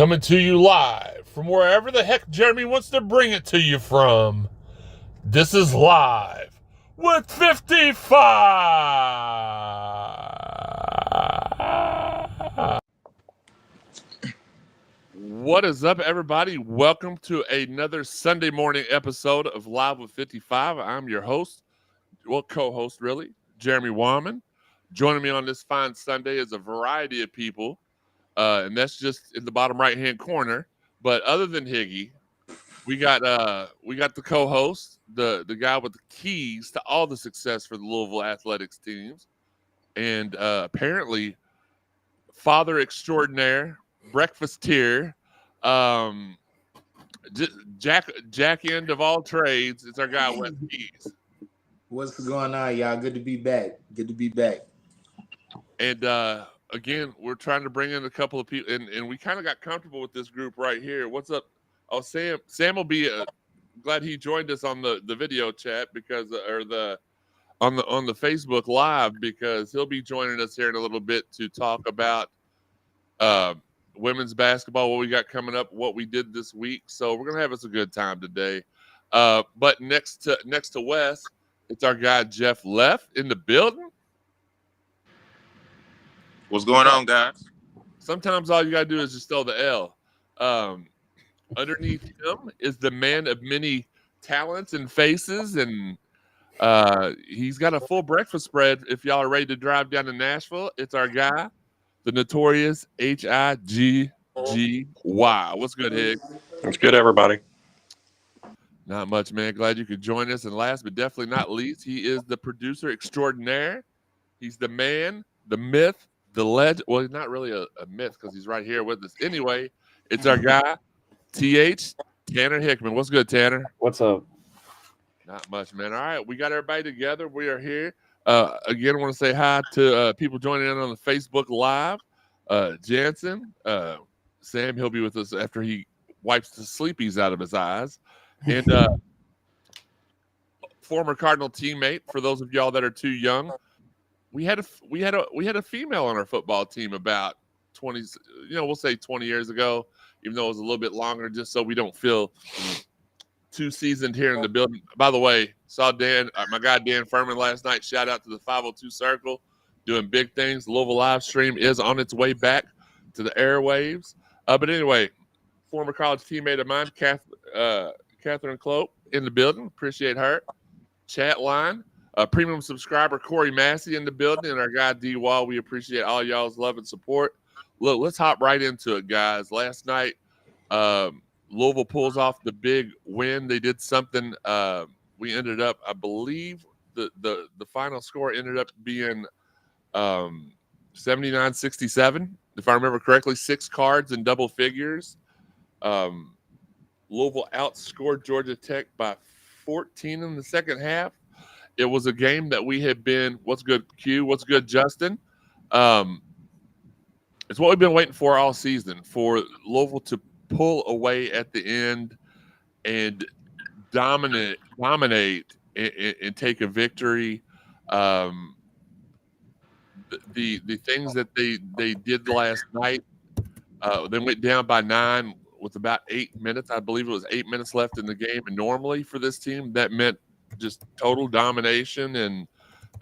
Coming to you live from wherever the heck Jeremy wants to bring it to you from. This is Live with 55. What is up, everybody? Welcome to another Sunday morning episode of Live with 55. I'm your host, co-host really, Jeremy Wahman. Joining me on this fine Sunday is a variety of people. And that's just in the bottom right-hand corner. But other than Higgy, we got the co-host, the guy with the keys to all the success for the Louisville athletics teams, and apparently father extraordinaire, breakfasteer, Jack end of all trades. It's our guy Wes Keys. What's going on, y'all? Good to be back. And again, we're trying to bring in a couple of people, and we kind of got comfortable with this group right here. What's up? Oh, Sam. Sam will be glad he joined us on the video chat because, or on the Facebook Live, because he'll be joining us here in a little bit to talk about women's basketball, what we got coming up, what we did this week. So we're gonna have us a good time today. But next to Wes, it's our guy Jeff Leff in the building. What's going on, guys? Sometimes all you got to do is just throw the L. Underneath him is the man of many talents and faces, and he's got a full breakfast spread. If y'all are ready to drive down to Nashville, it's our guy, the notorious Higgy. What's good, Higgs? What's good, everybody? Not much, man. Glad you could join us. And last but definitely not least, he is the producer extraordinaire. He's the man, the myth, the legend. Well, he's not really a myth because he's right here with us. Anyway, it's our guy, Tanner Hickman. What's good, Tanner? What's up? Not much, man. All right, we got everybody together. We are here. Again, I want to say hi to people joining in on the Facebook Live. Jansen, Sam, he'll be with us after he wipes the sleepies out of his eyes. And former Cardinal teammate, for those of y'all that are too young, we had a female on our football team about 20, we'll say 20 years ago, even though it was a little bit longer, just so we don't feel too seasoned here in the building. By the way, saw Dan, my guy Dan Furman last night. Shout out to the 502 Circle, doing big things. The Louisville live stream is on its way back to the airwaves. But anyway, former college teammate of mine, Catherine Clope, in the building. Appreciate her. Chat line. Premium subscriber Corey Massey in the building, and our guy D Wall. We appreciate all y'all's love and support. Look, let's hop right into it, guys. Last night, Louisville pulls off the big win. They did something. We ended up, I believe, the final score ended up being 79-67, if I remember correctly. 6 cards in double figures. Louisville outscored Georgia Tech by 14 in the second half. It was a game that we had been, what's good, Q? What's good, Justin? It's what we've been waiting for all season, for Louisville to pull away at the end and dominate and take a victory. The things that they did last night, they went down by 9 with about 8 minutes. I believe it was 8 minutes left in the game. And normally for this team, that meant just total domination, and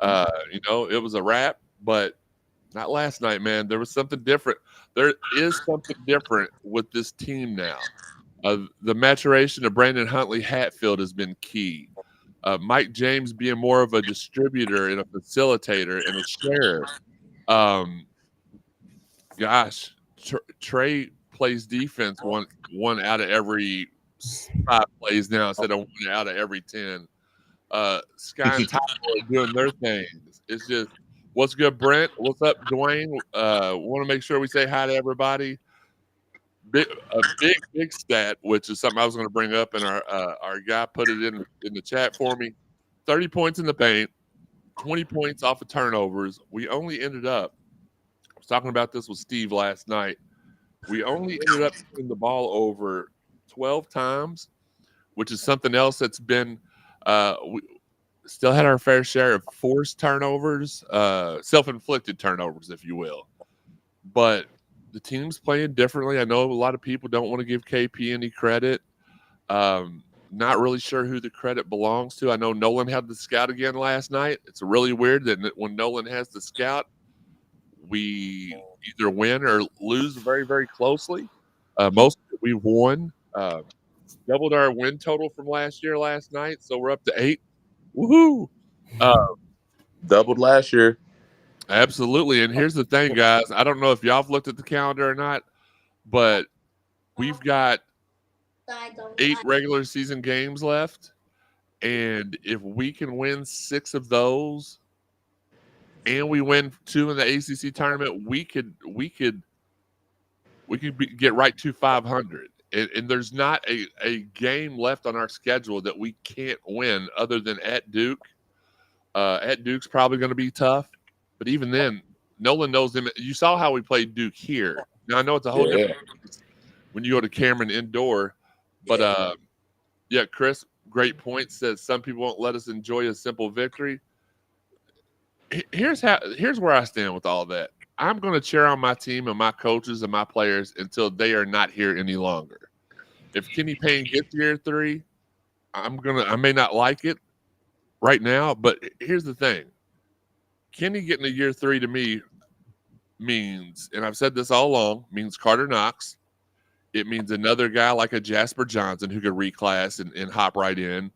it was a wrap. But not last night, man. There was something different. There is something different with this team now. The maturation of Brandon Huntley Hatfield has been key. Mike James being more of a distributor and a facilitator and a sharer. Trey plays defense one out of every 5 plays now instead of 1 out of every 10. Sky and Tyler are doing their things. It's just, what's good, Brent? What's up, Dwayne? Want to make sure we say hi to everybody. Big stat, which is something I was going to bring up, and our guy put it in the chat for me. 30 points in the paint, 20 points off of turnovers. We only ended up, I was talking about this with Steve last night, we only ended up turning the ball over 12 times, which is something else that's been we still had our fair share of forced turnovers, self-inflicted turnovers, if you will. But the team's playing differently. I know a lot of people don't want to give KP any credit. Not really sure who the credit belongs to. I know Nolan had the scout again last night. It's really weird that when Nolan has the scout, we either win or lose very, very closely. Most of it we've won. Doubled our win total from last year last night, so we're up to 8. Woohoo! Doubled last year. Absolutely. And here's the thing, guys. I don't know if y'all have looked at the calendar or not, but we've got 8 regular season games left. And if we can win 6 of those and we win 2 in the ACC tournament, we could get right to 500. And there's not a game left on our schedule that we can't win other than at Duke. At Duke's probably going to be tough. But even then, Nolan knows them. You saw how we played Duke here. Now, I know it's a whole different when you go to Cameron Indoor. But, yeah, Chris, great point, says some people won't let us enjoy a simple victory. Here's where I stand with all that. I'm going to cheer on my team and my coaches and my players until they are not here any longer. If Kenny Payne gets year 3, I may not like it right now, but here's the thing. Kenny getting a year 3 to me means, and I've said this all along, means Carter Knox. It means another guy like a Jasper Johnson who could reclass and hop right in.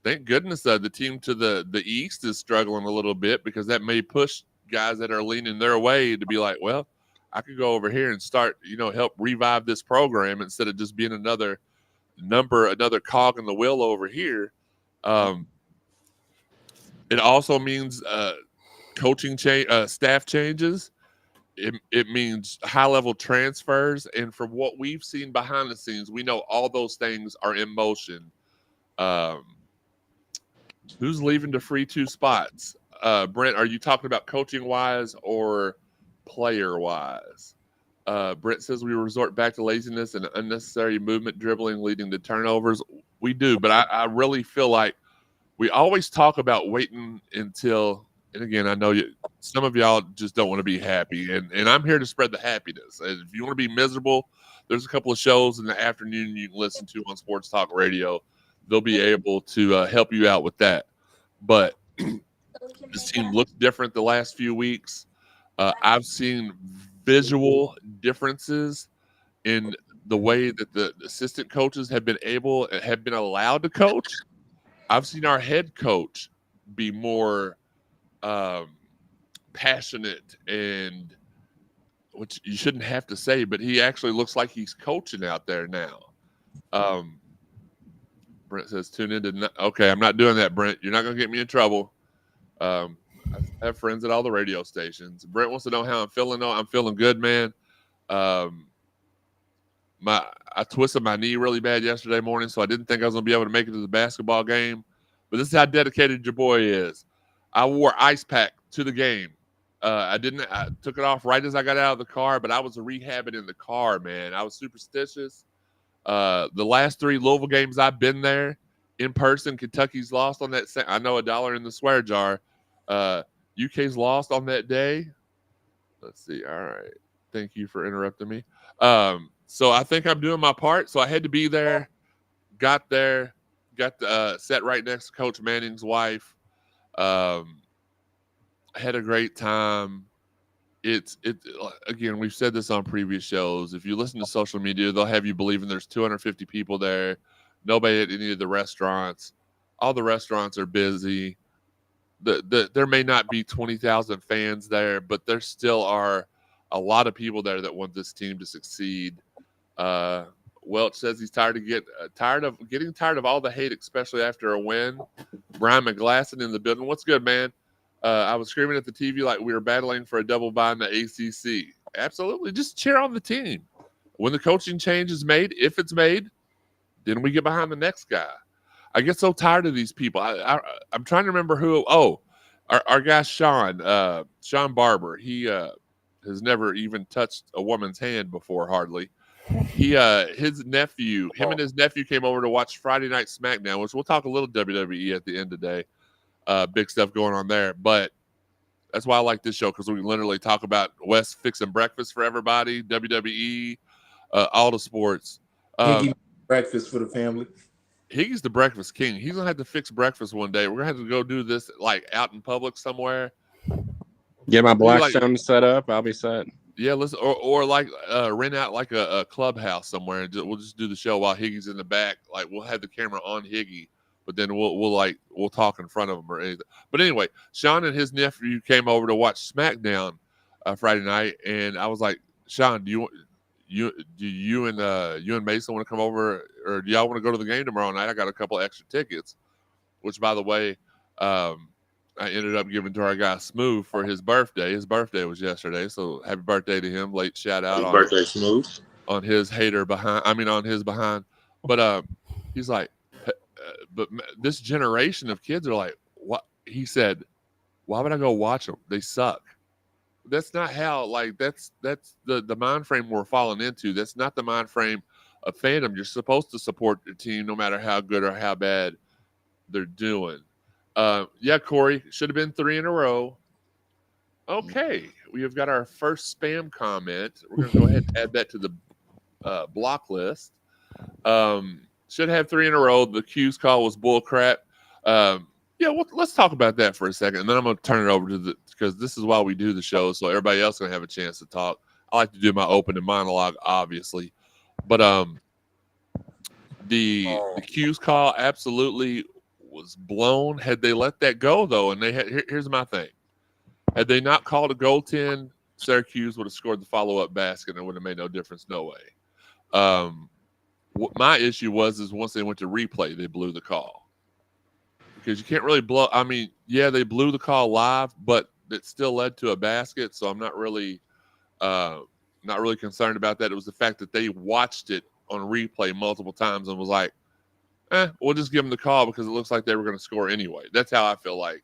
Thank goodness the team to the East is struggling a little bit, because that may push guys that are leaning their way to be like, well, I could go over here and start, help revive this program instead of just being another cog in the wheel over here. It also means coaching change, staff changes. It means high-level transfers. And from what we've seen behind the scenes, we know all those things are in motion. Who's leaving to free 2 spots? Brent, are you talking about coaching-wise or player-wise? Brent says we resort back to laziness and unnecessary movement, dribbling, leading to turnovers. We do, but I really feel like we always talk about waiting until – and again, I know some of y'all just don't want to be happy, and I'm here to spread the happiness. If you want to be miserable, there's a couple of shows in the afternoon you can listen to on Sports Talk Radio. They'll be able to help you out with that. But this team looks different the last few weeks. I've seen visual differences in the way that the assistant coaches have been allowed to coach. I've seen our head coach be more passionate, and which you shouldn't have to say, but he actually looks like he's coaching out there now. Brent says, tune into. Okay, I'm not doing that, Brent. You're not going to get me in trouble. I have friends at all the radio stations. Brent wants to know how I'm feeling. No, I'm feeling good, man. I twisted my knee really bad yesterday morning, so I didn't think I was going to be able to make it to the basketball game. But this is how dedicated your boy is. I wore ice pack to the game. I took it off right as I got out of the car, but I was rehabbing in the car, man. I was superstitious. The last 3 Louisville games I've been there in person, Kentucky's lost on that. I know $1 in the swear jar. UK's lost on that day. Let's see. All right. Thank you for interrupting me. So I think I'm doing my part. So I had to be there. Got there. Got sat right next to Coach Manning's wife. Had a great time. It again, we've said this on previous shows. If you listen to social media, they'll have you believing there's 250 people there. Nobody at any of the restaurants. All the restaurants are busy. There may not be 20,000 fans there, but there still are a lot of people there that want this team to succeed. Welch says he's tired of getting tired of all the hate, especially after a win. Brian McGlasson in the building. What's good, man? I was screaming at the TV like we were battling for a double bye in the ACC. Absolutely. Just cheer on the team. When the coaching change is made, if it's made, then we get behind the next guy. I get so tired of these people. I'm trying to remember who. Oh, our guy Sean Barber. He has never even touched a woman's hand before, hardly. His nephew, him and his nephew came over to watch Friday Night SmackDown, which we'll talk a little WWE at the end of the day. Big stuff going on there. But That's why I like this show, because we literally talk about Wes fixing breakfast for everybody, WWE, all the sports. Higgy breakfast for the family. Higgy's the breakfast king. He's gonna have to fix breakfast one day. We're gonna have to go do this like out in public somewhere. Get my Blackstone set up. I'll be set. Yeah, listen, or like rent out like a clubhouse somewhere, and we'll just do the show while Higgy's in the back. Like we'll have the camera on Higgy, but then we'll talk in front of him or anything. But anyway, Sean and his nephew came over to watch SmackDown Friday night, and I was like, Sean, do you and Mason want to come over, or do y'all want to go to the game tomorrow night? I got a couple extra tickets, which by the way, I ended up giving to our guy Smooth for his birthday. His birthday was yesterday, so happy birthday to him. Late shout out Smooth on his hater behind. I mean, on his behind. But he's like, but this generation of kids are like, what? He said, why would I go watch them? They suck. That's not how. Like that's the mind frame we're falling into. That's not the mind frame of fandom. You're supposed to support your team no matter how good or how bad they're doing. Yeah, Corey, should have been 3 in a row. Okay, we have got our first spam comment. We're going to go ahead and add that to the block list. Should have 3 in a row. The Q's call was bull crap. Yeah, well, let's talk about that for a second, and then I'm going to turn it over to because this is why we do the show, so everybody else going to have a chance to talk. I like to do my opening monologue, obviously, but the Q's call absolutely was blown. Had they let that go though, and they had here's my thing: had they not called a goaltend, Syracuse would have scored the follow-up basket, and it would have made no difference. No way. What my issue was is once they went to replay, they blew the call, because you can't really blow. I mean, yeah, they blew the call live, but it still led to a basket. So I'm not really concerned about that. It was the fact that they watched it on replay multiple times and was like, we'll just give them the call because it looks like they were going to score anyway. That's how I feel like.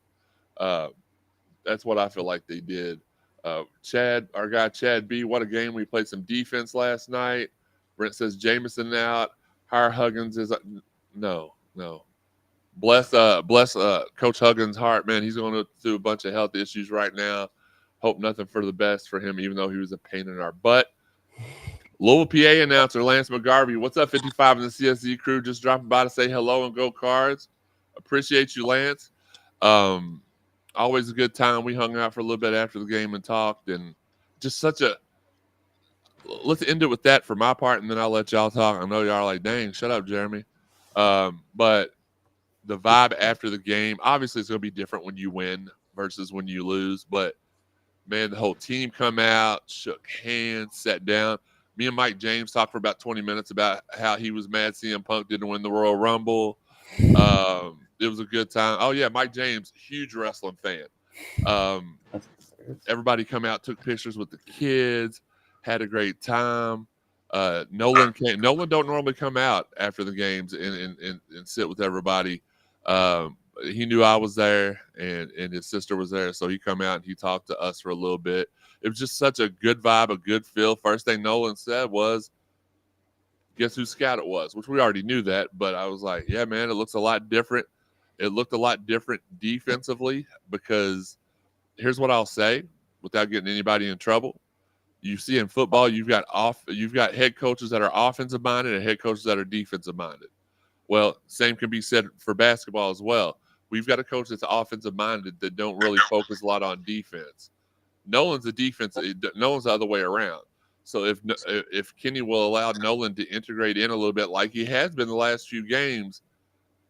That's what I feel like they did. Chad, our guy Chad B, what a game. We played some defense last night. Brent says Jameson out. Hire Huggins is no. Bless Coach Huggins' heart, man. He's going through a bunch of health issues right now. Hope nothing for the best for him, even though he was a pain in our butt. Louisville, PA announcer Lance McGarvey. What's up, 55 and the CSZ crew? Just dropping by to say hello and go Cards. Appreciate you, Lance. Always a good time. We hung out for a little bit after the game and talked, and just such a. Let's end it with that for my part, and then I'll let y'all talk. I know y'all are like, dang, shut up, Jeremy. But the vibe after the game, obviously, it's going to be different when you win versus when you lose. But man, the whole team come out, shook hands, sat down. Me and Mike James talked for about 20 minutes about how he was mad CM Punk didn't win the Royal Rumble. It was a good time. Oh, yeah, Mike James, huge wrestling fan. Everybody come out, took pictures with the kids, had a great time. Nolan came. Nolan don't normally come out after the games and sit with everybody. He knew I was there and his sister was there, so he come out and he talked to us for a little bit. It was just such a good vibe, a good feel. First thing Nolan said was, guess whose scout it was, which we already knew that, but I was like, yeah, man, it looks a lot different. It looked a lot different defensively, because here's what I'll say without getting anybody in trouble. You see in football, you've got head coaches that are offensive minded and head coaches that are defensive minded. Well, same can be said for basketball as well. We've got a coach that's offensive minded that don't really focus a lot on defense. Nolan's the defense. Nolan's the other way around. So if Kenny will allow Nolan to integrate in a little bit like he has been the last few games,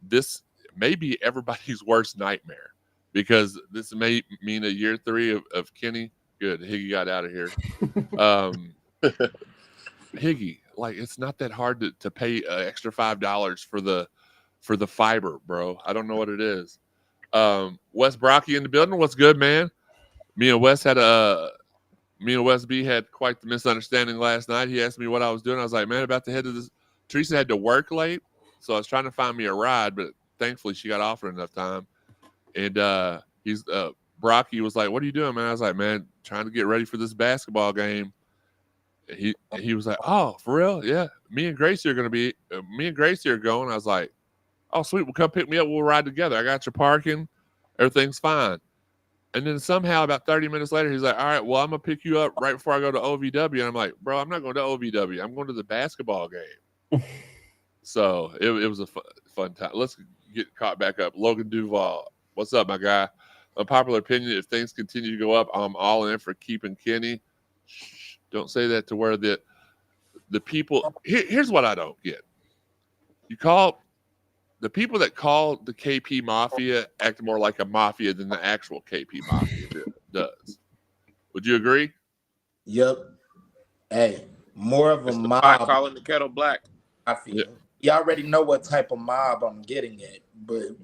this may be everybody's worst nightmare, because this may mean a year 3 of Kenny. Good. Higgy got out of here. Higgy, like, it's not that hard to pay extra $5 for the fiber, bro. I don't know what it is. Wes Brocky in the building. What's good, man? Me and Wes B had quite the misunderstanding last night. He asked me what I was doing. I was like, man, about to head to this. Teresa had to work late, so I was trying to find me a ride, but thankfully she got offered enough time. And Brocky was like, what are you doing, man? I was like, man, trying to get ready for this basketball game. He was like, oh, for real? Yeah. Me and Gracie are going. I was like, oh, sweet. Well, come pick me up. We'll ride together. I got your parking. Everything's fine. And then somehow about 30 minutes later, he's like, all right, well, I'm going to pick you up right before I go to OVW. And I'm like, bro, I'm not going to OVW. I'm going to the basketball game. So it was a fun time. Let's get caught back up. Logan Duval, what's up, my guy? Unpopular opinion, if things continue to go up, I'm all in for keeping Kenny. Shh, don't say that to where the people – here's what I don't get. You call – the people that call the KP Mafia act more like a mafia than the actual KP Mafia does. Would you agree? Yep. Hey, more of a Mr. mob. Pot calling the kettle black. I feel. Yeah. You already know what type of mob I'm getting at, but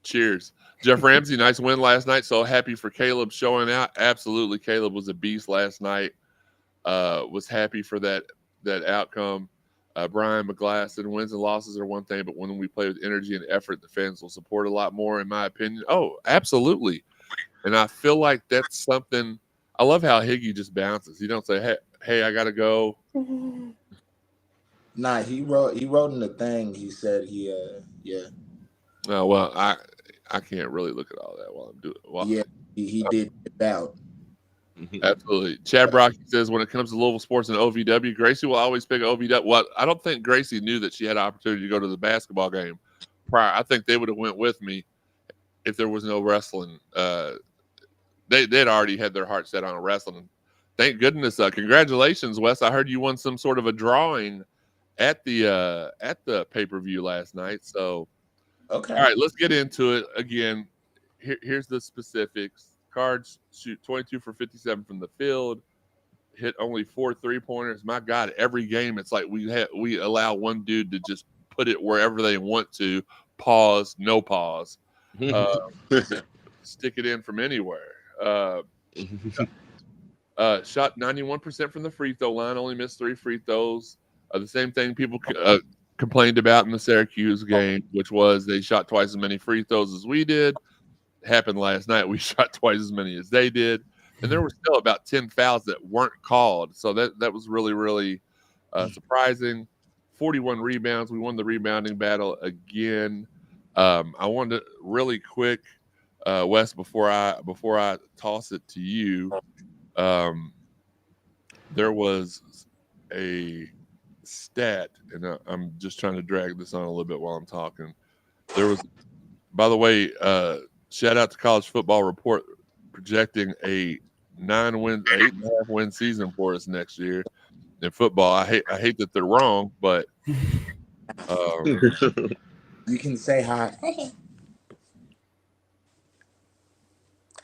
Cheers. Jeff Ramsey, nice win last night. So happy for Caleb showing out. Absolutely. Caleb was a beast last night. Was happy for that outcome. Brian McGlasson, wins and losses are one thing, but when we play with energy and effort, the fans will support a lot more, in my opinion. Oh, absolutely. And I feel like that's something. I love how Higgy just bounces. He don't say, hey, I got to go. nah, he wrote in the thing. He said yeah. Oh, well, I can't really look at all that while I'm doing it. Well, Yeah, he did it out. Absolutely. Chad Brocky says, when it comes to Louisville sports and OVW, Gracie will always pick OVW. Well, I don't think Gracie knew that she had an opportunity to go to the basketball game prior. I think they would have went with me if there was no wrestling. They'd already had their heart set on wrestling. Thank goodness. Congratulations, Wes. I heard you won some sort of a drawing at the pay-per-view last night. So, Okay. all right, let's get into it. Again, here's the specifics. Cards shoot 22 for 57 from the field, hit only 4 3-pointers. My God, every game it's like we allow one dude to just put it wherever they want to. Pause, no pause. Stick it in from anywhere. Shot 91% from the free throw line, only missed 3 free throws. The same thing people complained about in the Syracuse game, which was they shot twice as many free throws as we did. Happened last night. We shot twice as many as they did, and there were still about 10 fouls that weren't called. So that was really, really surprising. 41 rebounds. We won the rebounding battle again. I wanted to really quick, Wes, before I toss it to you. There was a stat, and I'm just trying to drag this on a little bit while I'm talking. There was, by the way, shout out to College Football Report projecting a 8.5 win season for us next year in football. I hate that they're wrong, but You can say hi.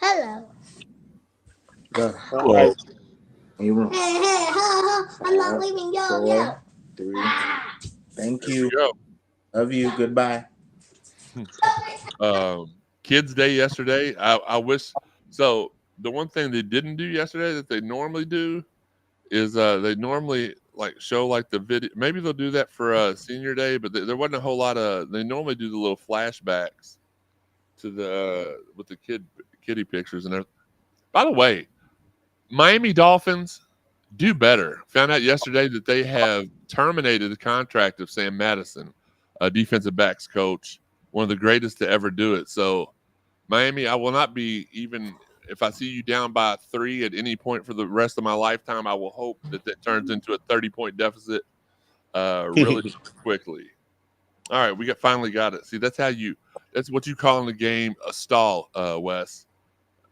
Hello. Go. well, In your room. I'm not leaving. Yo. 3. Thank there you. we go. Love you. Goodbye. Kids Day yesterday. I wish so. The one thing they didn't do yesterday that they normally do is they normally like show like the video. Maybe they'll do that for Senior Day, but there wasn't a whole lot of. They normally do the little flashbacks to the with the kiddie pictures and everything. By the way, Miami Dolphins do better. Found out yesterday that they have terminated the contract of Sam Madison, a defensive backs coach, one of the greatest to ever do it. So, Miami, I will not be even if I see you down by 3 at any point for the rest of my lifetime. I will hope that turns into a 30-point deficit really quickly. All right, we finally got it. See, that's what you call in the game a stall, Wes.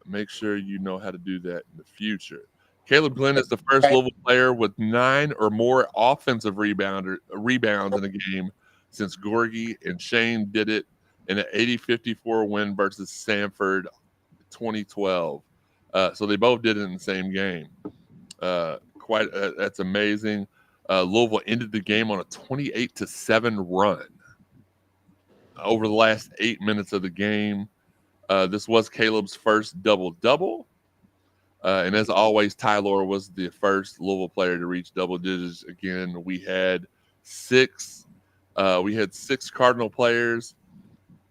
Make sure you know how to do that in the future. Caleb Glenn is the first Louisville player with 9 or more offensive rebounds in a game since Gorgie and Shane did it in an 80-54 win versus Samford 2012. So they both did it in the same game. That's amazing. Louisville ended the game on a 28-7 run over the last 8 minutes of the game. This was Caleb's first double-double. And as always, Tyler was the first Louisville player to reach double digits. Again, we had 6 Cardinal players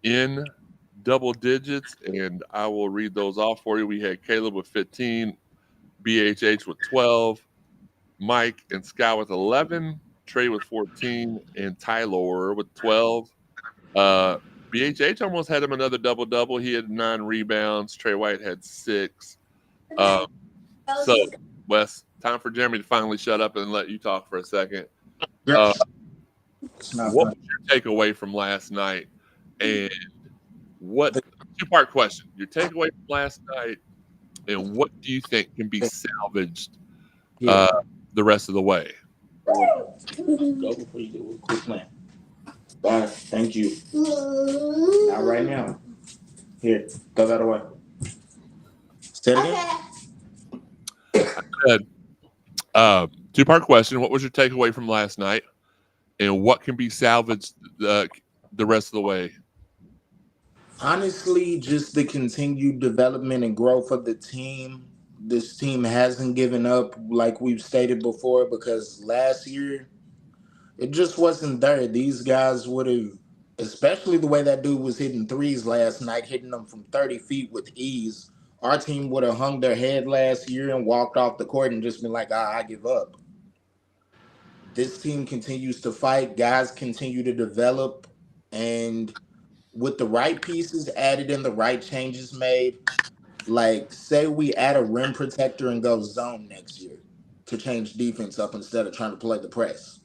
in double digits, and I will read those off for you. We had Caleb with 15, BHH with 12, Mike and Scott with 11, Trey with 14, and Tyler with 12. BHH almost had him another double-double. He had 9 rebounds. Trey White had 6. So, Wes, time for Jeremy to finally shut up and let you talk for a second. It's not What funny. was your takeaway from last night? And what, two-part question, your takeaway from last night, and what do you think can be salvaged Yeah. the rest of the way? Go before you do a quick plan. Bye. Thank you. Not right now. Here, go that way. Say it again. Good. Two-part question. What was your takeaway from last night? And what can be salvaged the rest of the way? Honestly, just the continued development and growth of the team. This team hasn't given up like we've stated before, because last year it just wasn't there. These guys would have, especially the way that dude was hitting threes last night, hitting them from 30 feet with ease. Our team would have hung their head last year and walked off the court and just been like, I give up. This team continues to fight. Guys continue to develop. And with the right pieces added and the right changes made, like say we add a rim protector and go zone next year to change defense up instead of trying to play the press.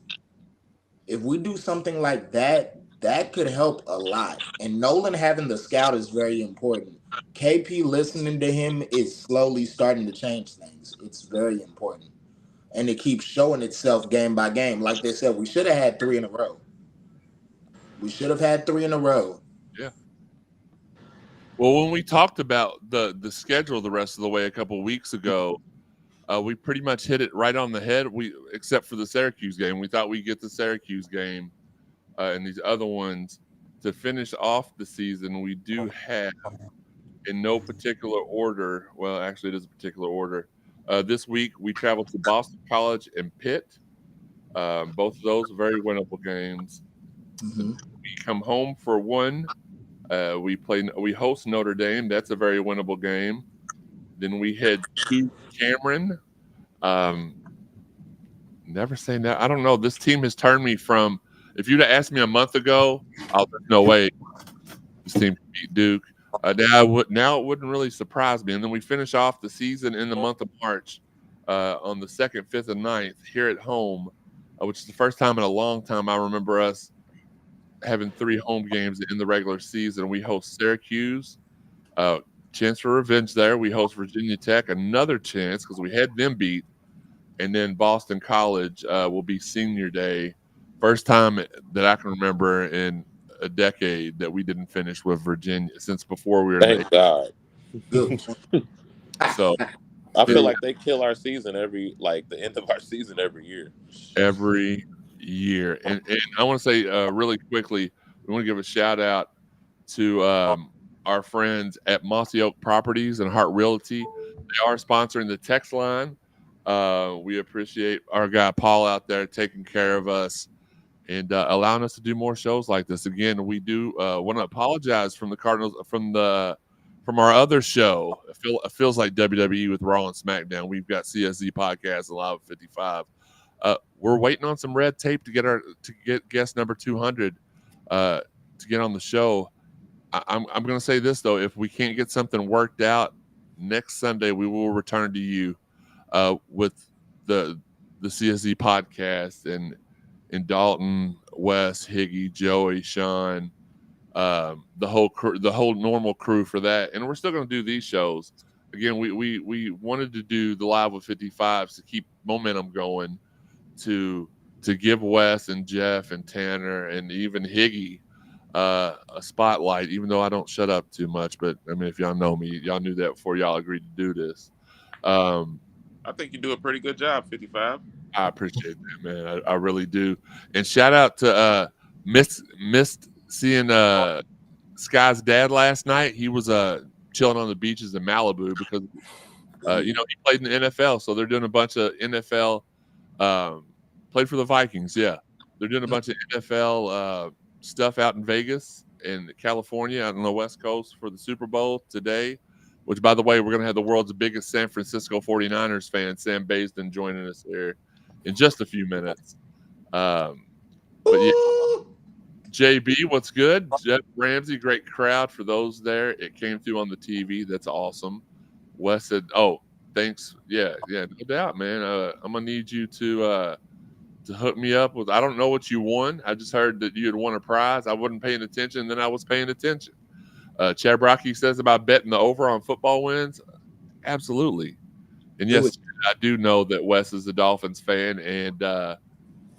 If we do something like that, that could help a lot. And Nolan having the scout is very important. KP listening to him is slowly starting to change things. It's very important. And it keeps showing itself game by game. Like they said, we should have had 3 in a row. We should have had 3 in a row. Yeah. Well, when we talked about the schedule the rest of the way a couple of weeks ago, we pretty much hit it right on the head. Except for the Syracuse game, we thought we'd get the Syracuse game and these other ones to finish off the season. We do have, in no particular order. Well, actually, it is a particular order. This week we traveled to Boston College and Pitt. Both of those very winnable games. Mm-hmm. We come home for one. We host Notre Dame. That's a very winnable game. Then we head to Cameron. Never say that. I don't know. This team has turned me from. If you'd have asked me a month ago, there's no way this team can beat Duke. Now it wouldn't really surprise me. And then we finish off the season in the month of March on the 2nd, 5th, and 9th here at home, which is the first time in a long time I remember us having 3 home games in the regular season. We host Syracuse, chance for revenge there. We host Virginia Tech, another chance because we had them beat. And then Boston College will be senior day. First time that I can remember in a decade that we didn't finish with Virginia since before we were. Thank God. So I feel like they kill our season the end of our season every year. Every year. And I want to say really quickly, we want to give a shout out to our friends at Mossy Oak Properties and Hart Realty. They are sponsoring the text line. We appreciate our guy Paul out there taking care of us and allowing us to do more shows like this. Again, we do want to apologize from the Cardinals from our other show. It feels like WWE with Raw and SmackDown. We've got CSZ Podcast Live 55. We're waiting on some red tape to get guest number 200 to get on the show. I'm going to say this though: if we can't get something worked out next Sunday, we will return to you with the CSZ Podcast and Dalton, Wes, Higgy, Joey, Sean, the whole normal crew for that. And we're still going to do these shows. Again, we wanted to do the Live with 55s to keep momentum going, to give Wes and Jeff and Tanner and even Higgy a spotlight, even though I don't shut up too much. But I mean, if y'all know me, y'all knew that before y'all agreed to do this. I think you do a pretty good job, 55. I appreciate that, man. I really do. And shout out to missed seeing Sky's dad last night. He was chilling on the beaches in Malibu because he played in the NFL. So they're doing a bunch of NFL played for the Vikings. Yeah. They're doing a bunch of NFL stuff out in Vegas and California, out on the West Coast for the Super Bowl today. Which, by the way, we're going to have the world's biggest San Francisco 49ers fan, Sam Baisden, joining us here in just a few minutes. But yeah, JB, what's good? Jeff Ramsey, great crowd for those there. It came through on the TV. That's awesome. Wes said, "Oh, thanks. Yeah, no doubt, man. I'm gonna need you to hook me up with. I don't know what you won. I just heard that you had won a prize. I wasn't paying attention. Then I was paying attention." Chad Brocky says about betting the over on football wins. Absolutely. And yes, I do know that Wes is a Dolphins fan, and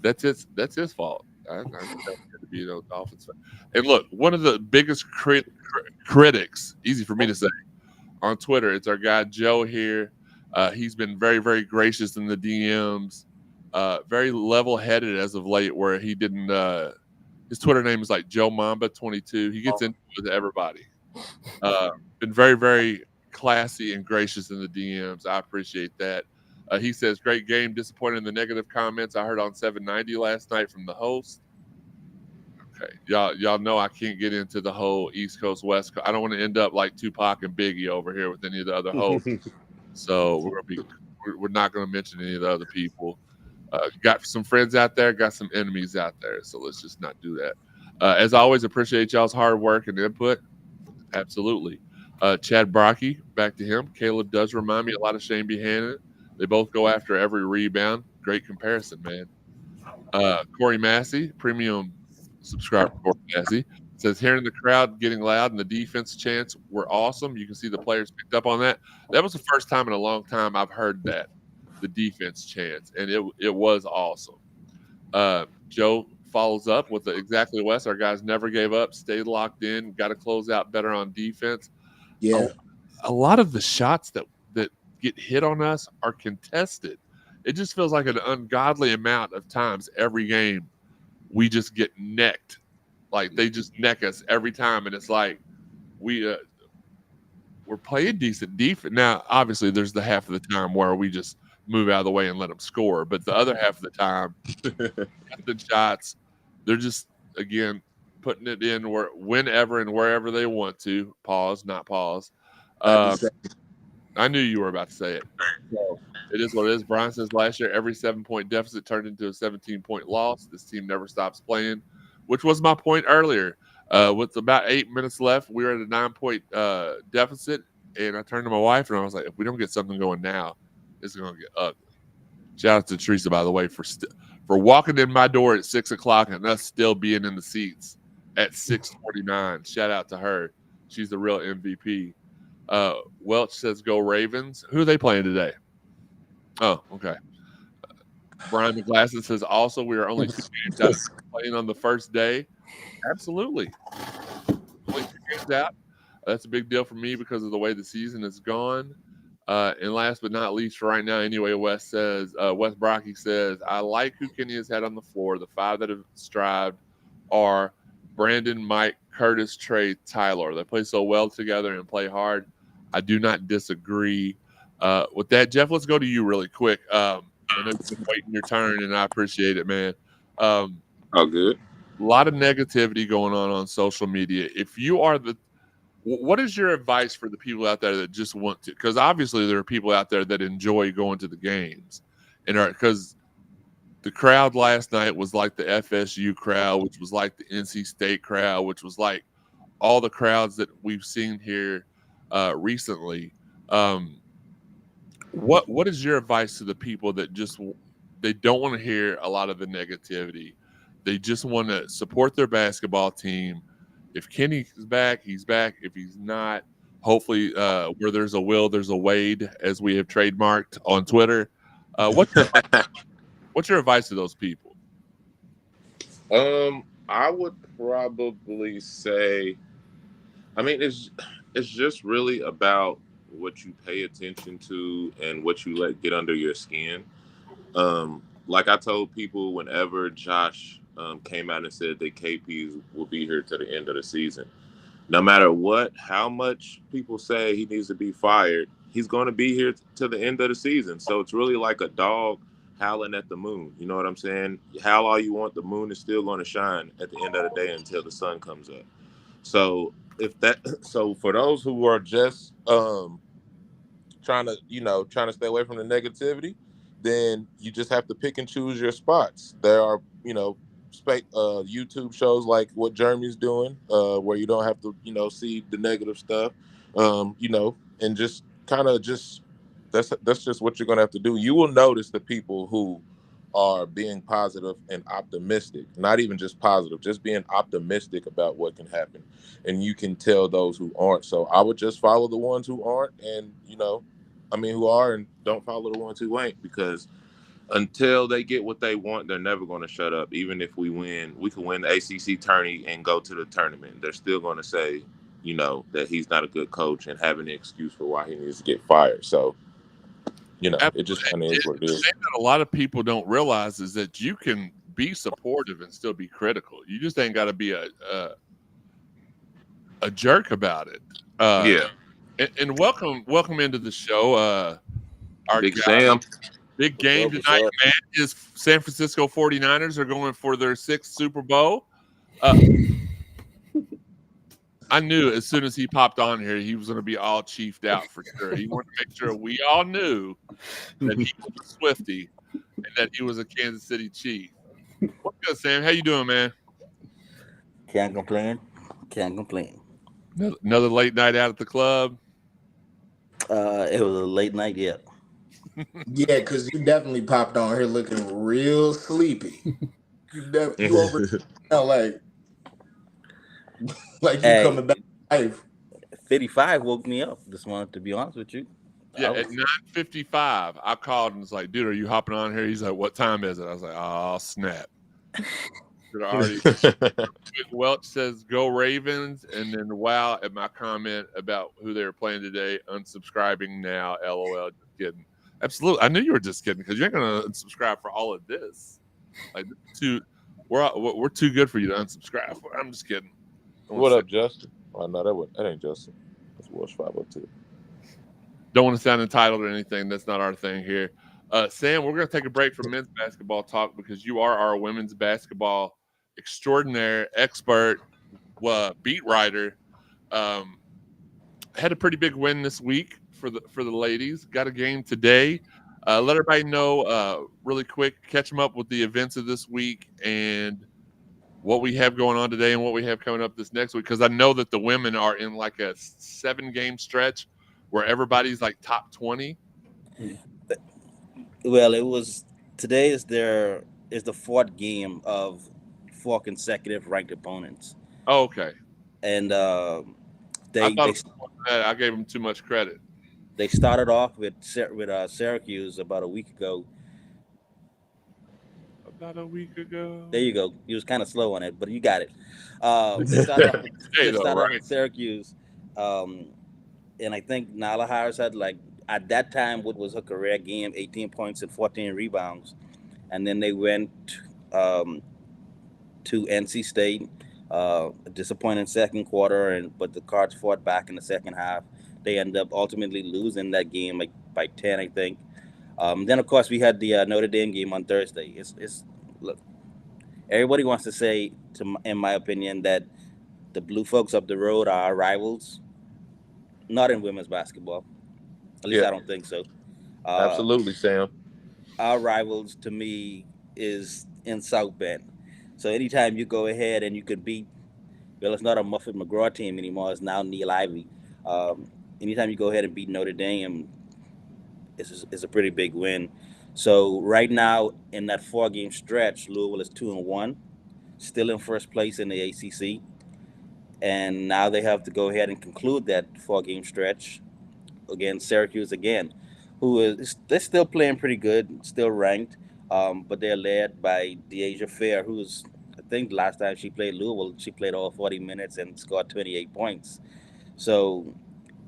that's his fault. I to be a Dolphins fan. And look, one of the biggest critics, easy for me to say, on Twitter, it's our guy Joe here. He's been very, very gracious in the DMs, very level-headed as of late. Where he didn't, his Twitter name is like Joe Mamba 22. He gets into it with everybody. Been very, very classy and gracious in the DMs. I appreciate that. He says, "Great game. Disappointed in the negative comments I heard on 790 last night from the host." Okay, y'all know I can't get into the whole East Coast West Coast. I don't want to end up like Tupac and Biggie over here with any of the other hosts. So we're not going to mention any of the other people. Got some friends out there, got some enemies out there. So let's just not do that. As always, appreciate y'all's hard work and input. Absolutely. Chad Brocky, back to him. Caleb does remind me a lot of Shane Buchanan. They both go after every rebound. Great comparison, man. Corey Massey, premium subscriber Corey Massey, says, "Hearing the crowd getting loud and the defense chants were awesome. You can see the players picked up on that. That was the first time in a long time I've heard that, the defense chants, and it was awesome." Joe follows up with exactly Wes. Our guys never gave up, stayed locked in, got to close out better on defense. Yeah. A lot of the shots that get hit on us are contested. It just feels like an ungodly amount of times every game we just get necked. Like they just neck us every time, and it's like we're playing decent defense. Now, obviously, there's the half of the time where we just move out of the way and let them score, but the other half of the time, the shots, they're just again putting it in whenever and wherever they want to. Pause, not pause. I knew you were about to say it. So it is what it is. Brian says last year every 7-point deficit turned into a 17-point loss. This team never stops playing, which was my point earlier. With about 8 minutes left, we were at a 9-point deficit, and I turned to my wife and I was like, "If we don't get something going now, it's going to get ugly." Shout out to Teresa, by the way, for walking in my door at 6 o'clock and us still being in the seats at 6:49. Shout out to her. She's the real MVP. Welch says, "Go Ravens." Who are they playing today? Oh, okay. Brian McGlasson says, "Also, we are only 2 games out of playing on the first day." Absolutely. Only 2 games out. That's a big deal for me because of the way the season has gone. And last but not least, right now, anyway, Wes Brocky says, "I like who Kenny has had on the floor. The 5 that have strived are Brandon, Mike, Curtis, Trey, Tyler. They play so well together and play hard." I do not disagree with that. Jeff, let's go to you really quick. I know you've been waiting your turn, and I appreciate it, man. All good. A lot of negativity going on social media. If you are what is your advice for the people out there that just want to? Because obviously there are people out there that enjoy going to the games, and because the crowd last night was like the FSU crowd, which was like the NC State crowd, which was like all the crowds that we've seen here recently. What is your advice to the people that they don't want to hear a lot of the negativity? They just want to support their basketball team. If Kenny is back, he's back. If he's not, hopefully where there's a will, there's a Wade, as we have trademarked on Twitter. What's your advice to those people? I would probably say, I mean, it's just really about what you pay attention to and what you let get under your skin. Like I told people whenever Josh came out and said that KP will be here to the end of the season, no matter how much people say he needs to be fired, he's going to be here to the end of the season. So it's really like a dog howling at the moon. You know what I'm saying? Howl all you want, the moon is still going to shine at the end of the day until the sun comes up. So for those who are just trying to stay away from the negativity, then you just have to pick and choose your spots. There are, YouTube shows like what Jeremy's doing, where you don't have to, see the negative stuff, and just kind of that's just what you're gonna have to do. You will notice the people who are being positive and optimistic, not even just positive, just being optimistic about what can happen, and you can tell those who aren't. So I would just follow the ones who aren't, and who are, and don't follow the ones who ain't, because until they get what they want, they're never going to shut up. Even if we can win the ACC tourney and go to the tournament. They're still going to say, that he's not a good coach and have an excuse for why he needs to get fired. So, it just kind of is what it is. That a lot of people don't realize is that you can be supportive and still be critical. You just ain't got to be a jerk about it. Yeah. And welcome into the show. Our Big guy, Sam. Big game tonight, man. Is San Francisco 49ers are going for their 6th Super Bowl. I knew as soon as he popped on here, he was going to be all chiefed out for sure. He wanted to make sure we all knew that he was a Swiftie and that he was a Kansas City Chief. What's good, Sam? How you doing, man? Can't complain. Another late night out at the club. It was a late night, yeah. Yeah, because you definitely popped on here looking real sleepy. You over like you coming back to life. 55 woke me up this morning, to be honest with you. Yeah, at 9:55, I called and was like, dude, are you hopping on here? He's like, what time is it? I was like, oh, snap. Welch says, go Ravens. And then, wow, at my comment about who they were playing today, unsubscribing now, LOL, just kidding. Absolutely. I knew you were just kidding because you ain't going to unsubscribe for all of this. Like, we're too good for you to unsubscribe for. I'm just kidding. What up, Justin? Oh, no, that ain't Justin. That's Welsh 502. Don't want to sound entitled or anything. That's not our thing here. Sam, we're going to take a break from men's basketball talk because you are our women's basketball extraordinaire expert, beat writer. Had a pretty big win this week for the ladies. Got a game today. Let everybody know really quick, catch them up with the events of this week and what we have going on today and what we have coming up this next week. Because I know that the women are in like a 7-game stretch where everybody's like top 20. Well, today is the 4th game of 4 consecutive ranked opponents. Oh, okay. And I gave them too much credit. They started off with Syracuse about a week ago. There you go. You was kind of slow on it, but you got it. They started off with Syracuse, and I think Nyla Harris had at that time what was her career game, 18 points and 14 rebounds, and then they went to NC State. A disappointing second quarter, but the Cards fought back in the second half. They ended up ultimately losing that game by 10, I think. Then of course we had the Notre Dame game on Thursday. Look, everybody wants to say, in my opinion, that the Blue Folks up the road are our rivals. Not in women's basketball. At least I don't think so. Absolutely, Sam. Our rivals, to me, is in South Bend. So anytime you go ahead and you could beat, it's not a Muffet McGraw team anymore. It's now Neil Ivey. Anytime you go ahead and beat Notre Dame, it's a pretty big win. So right now in that 4-game stretch, Louisville is 2-1, still in first place in the ACC. And now they have to go ahead and conclude that 4-game stretch against Syracuse again, they're still playing pretty good, still ranked, but they're led by Deasia Fair, who's, I think last time she played Louisville, she played all 40 minutes and scored 28 points. So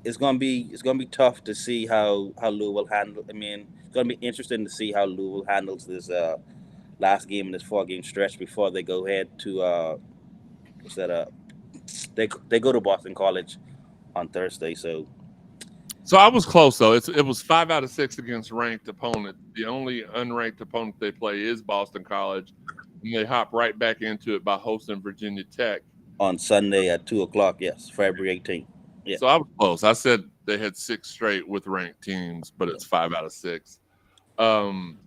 it's gonna be tough to see how Louisville handle. I mean, it's gonna be interesting to see how Louisville handles this last game in this 4-game stretch before they go ahead to they go to Boston College on Thursday. So I was close though. It was 5 out of 6 against ranked opponent. The only unranked opponent they play is Boston College, and they hop right back into it by hosting Virginia Tech on Sunday at 2:00. Yes, February 18th. Yeah. So I was close. I said they had 6 straight with ranked teams, but it's 5 out of 6. I'm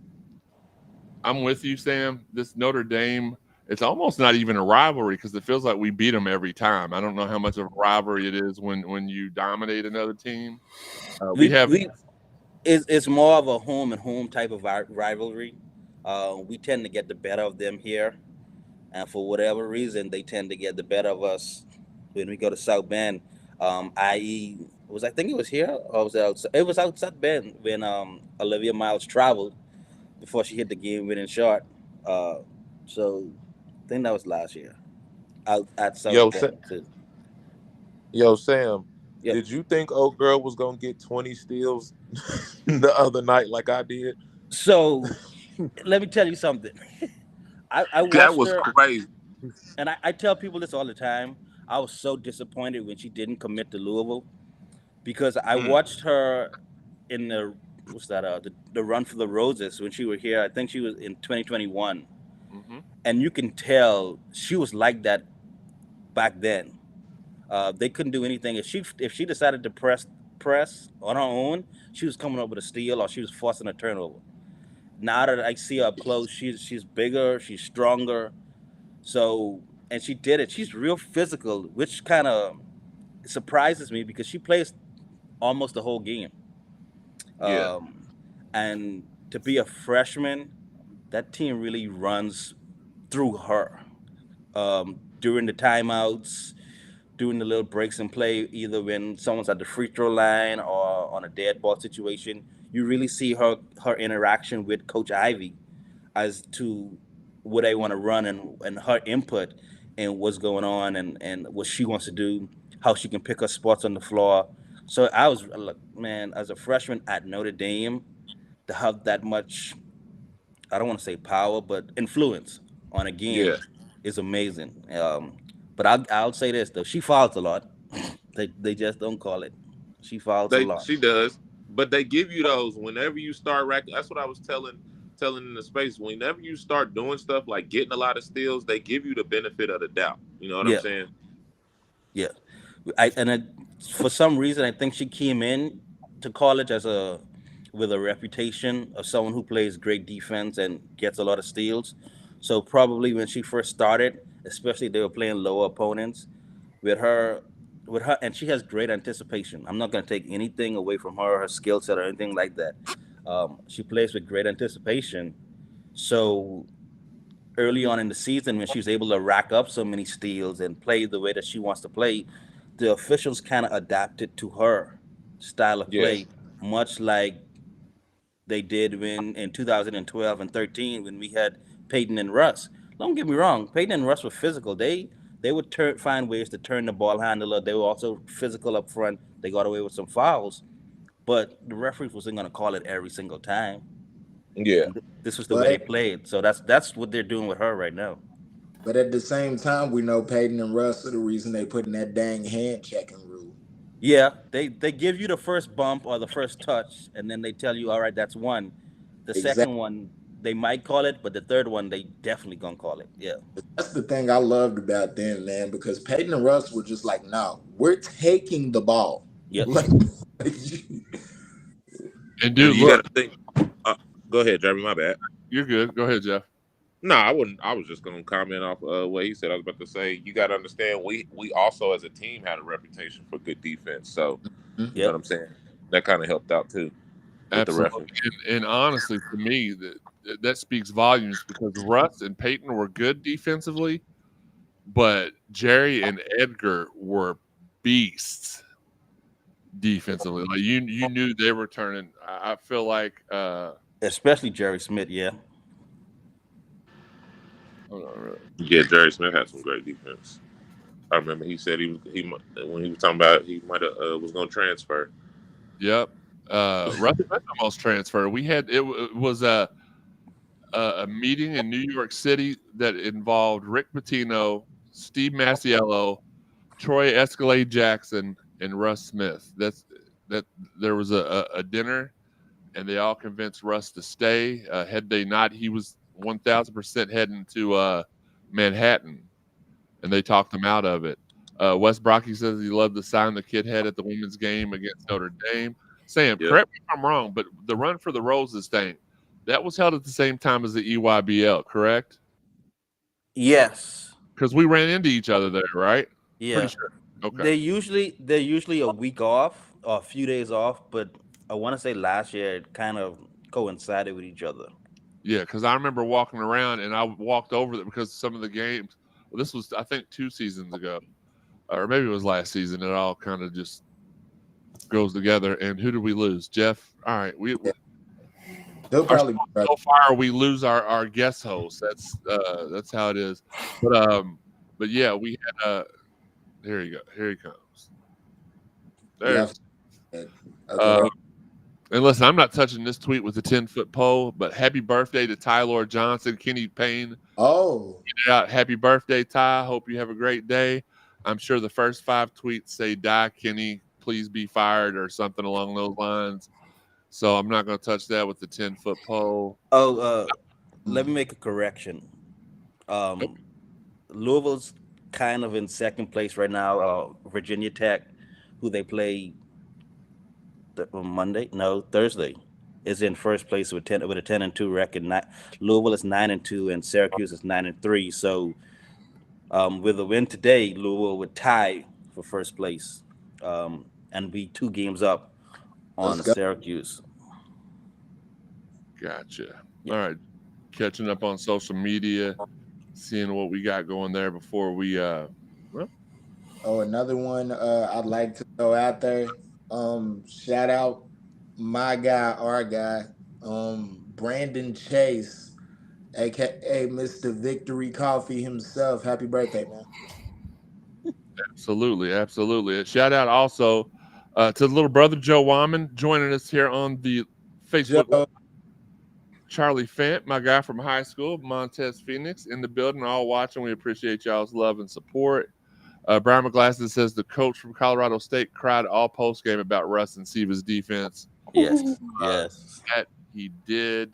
with you, Sam. This Notre Dame, it's almost not even a rivalry because it feels like we beat them every time. I don't know how much of a rivalry it is when you dominate another team. It's more of a home and home type of rivalry. We tend to get the better of them here, and for whatever reason, they tend to get the better of us when we go to South Bend. I.e., I think it was here or was it outside? It was outside Bend when Olivia Miles traveled before she hit the game-winning shot. So I think that was last year out at South Bend too. Yo, Sam, Yep. did you think old girl was gonna get 20 steals the other night like I did? So let me tell you something. I watched That was her, crazy. and I tell people this all the time. I was so disappointed when she didn't commit to Louisville because I watched her in the the run for the Roses when she was here. I think she was in 2021, and you can tell she was like that back then. They couldn't do anything if she decided to press on her own. She was coming up with a steal or she was forcing a turnover. Now that I see her up close, she's bigger, she's stronger. So, and she did it. She's real physical, which kind of surprises me because she plays almost the whole game. Yeah. And to be a freshman, that team really runs through her. During the timeouts, doing the little breaks in play, either when someone's at the free throw line or on a dead ball situation, you really see her interaction with Coach Ivy as to what they want to run and her input and what's going on and what she wants to do, how she can pick her spots on the floor. So I was, man, as a freshman at Notre Dame, to have that much, I don't want to say power, but influence on a game is amazing. But I'll say this though, she fouls a lot. They just don't call it. She fouls a lot. She does, but they give you those whenever you start racking. That's what I was telling in the space. Whenever you start doing stuff like getting a lot of steals, they give you the benefit of the doubt. You know what I'm saying? Yeah, for some reason I think she came in to college with a reputation of someone who plays great defense and gets a lot of steals. So probably when she first started, especially they were playing lower opponents, with her, and she has great anticipation. I'm not going to take anything away from her skill set or anything like that. She plays with great anticipation. So early on in the season, when she was able to rack up so many steals and play the way that she wants to play, the officials kind of adapted to her style of play, much like they did when in 2012 and 13 when we had Peyton and Russ. Don't get me wrong, Peyton and Russ were physical. They would find ways to turn the ball handler. They were also physical up front. They got away with some fouls, but the referees wasn't going to call it every single time. Yeah, this was the way they played. So that's what they're doing with her right now. But at the same time, we know Peyton and Russ are the reason they put in that dang hand checking rule. Yeah, they give you the first bump or the first touch, and then they tell you, all right, that's one. The second one, they might call it, but the third one, they definitely gonna call it. Yeah. That's the thing I loved about them, man, because Peyton and Russ were just like, no, we're taking the ball. Yep. And dude, you gotta think. Go ahead, Jeremy. My bad. You're good. Go ahead, Jeff. No, I wouldn't. I was just going to comment off what he said. I was about to say, you got to understand, we also as a team had a reputation for good defense. So, you know what I'm saying? That kind of helped out too. Absolutely. And honestly, to me, that speaks volumes because Russ and Peyton were good defensively, but Jerry and Edgar were beasts defensively. Like you knew they were turning. I feel like, especially Jerry Smith. Yeah. Yeah, Jerry Smith had some great defense. I remember he said he when he was talking about he might have was going to transfer. Yep. Russ almost transferred. We had it was a meeting in New York City that involved Rick Pitino, Steve Masiello, Troy Escalade Jackson, and Russ Smith. That there was a dinner, and they all convinced Russ to stay. Had they not, he was 1,000% heading to Manhattan, and they talked him out of it. Wes Brocky says he loved the sign the kid had at the women's game against Notre Dame. Sam, correct me if I'm wrong, but the Run for the Roses thing, that was held at the same time as the EYBL, correct? Yes. Because we ran into each other there, right? Yeah. Pretty sure. Okay. They're usually a week off or a few days off, but I want to say last year it kind of coincided with each other. Yeah, because I remember walking around and I walked over there because some of the games. Well, this was I think 2 seasons ago, or maybe it was last season. It all kind of just goes together. And who did we lose? Jeff. All right, They'll probably be right. so far we lose our guest host. That's how it is. But yeah, we had here you go. Here he comes. There. Yeah. And listen, I'm not touching this tweet with the 10-foot pole, but happy birthday to Tyler Johnson, Kenny Payne. Oh, Out, happy birthday, Ty. Hope you have a great day. I'm sure the first 5 tweets say "Die Kenny, please be fired" or something along those lines. So I'm not going to touch that with the 10-foot pole. Oh, let me make a correction. Louisville's kind of in second place right now. Virginia Tech, who they play Thursday, is in first place with a 10-2 record. Louisville is 9-2, and Syracuse is 9-3. So, with a win today, Louisville would tie for first place, and be 2 games up on Syracuse. Gotcha. All right, catching up on social media, seeing what we got going there before we. another one I'd like to throw out there. Shout out my guy, our guy, Brandon Chase, aka Mr. Victory Coffee himself. Happy birthday, man. Absolutely. A shout out also to the little brother Joe Wyman joining us here on the Facebook. Joe. Charlie Fant, my guy from high school, Montez Phoenix, in the building, all watching. We appreciate y'all's love and support. Brian McGlasson says the coach from Colorado State cried all post game about Russ and Siva's defense. Yes. That he did.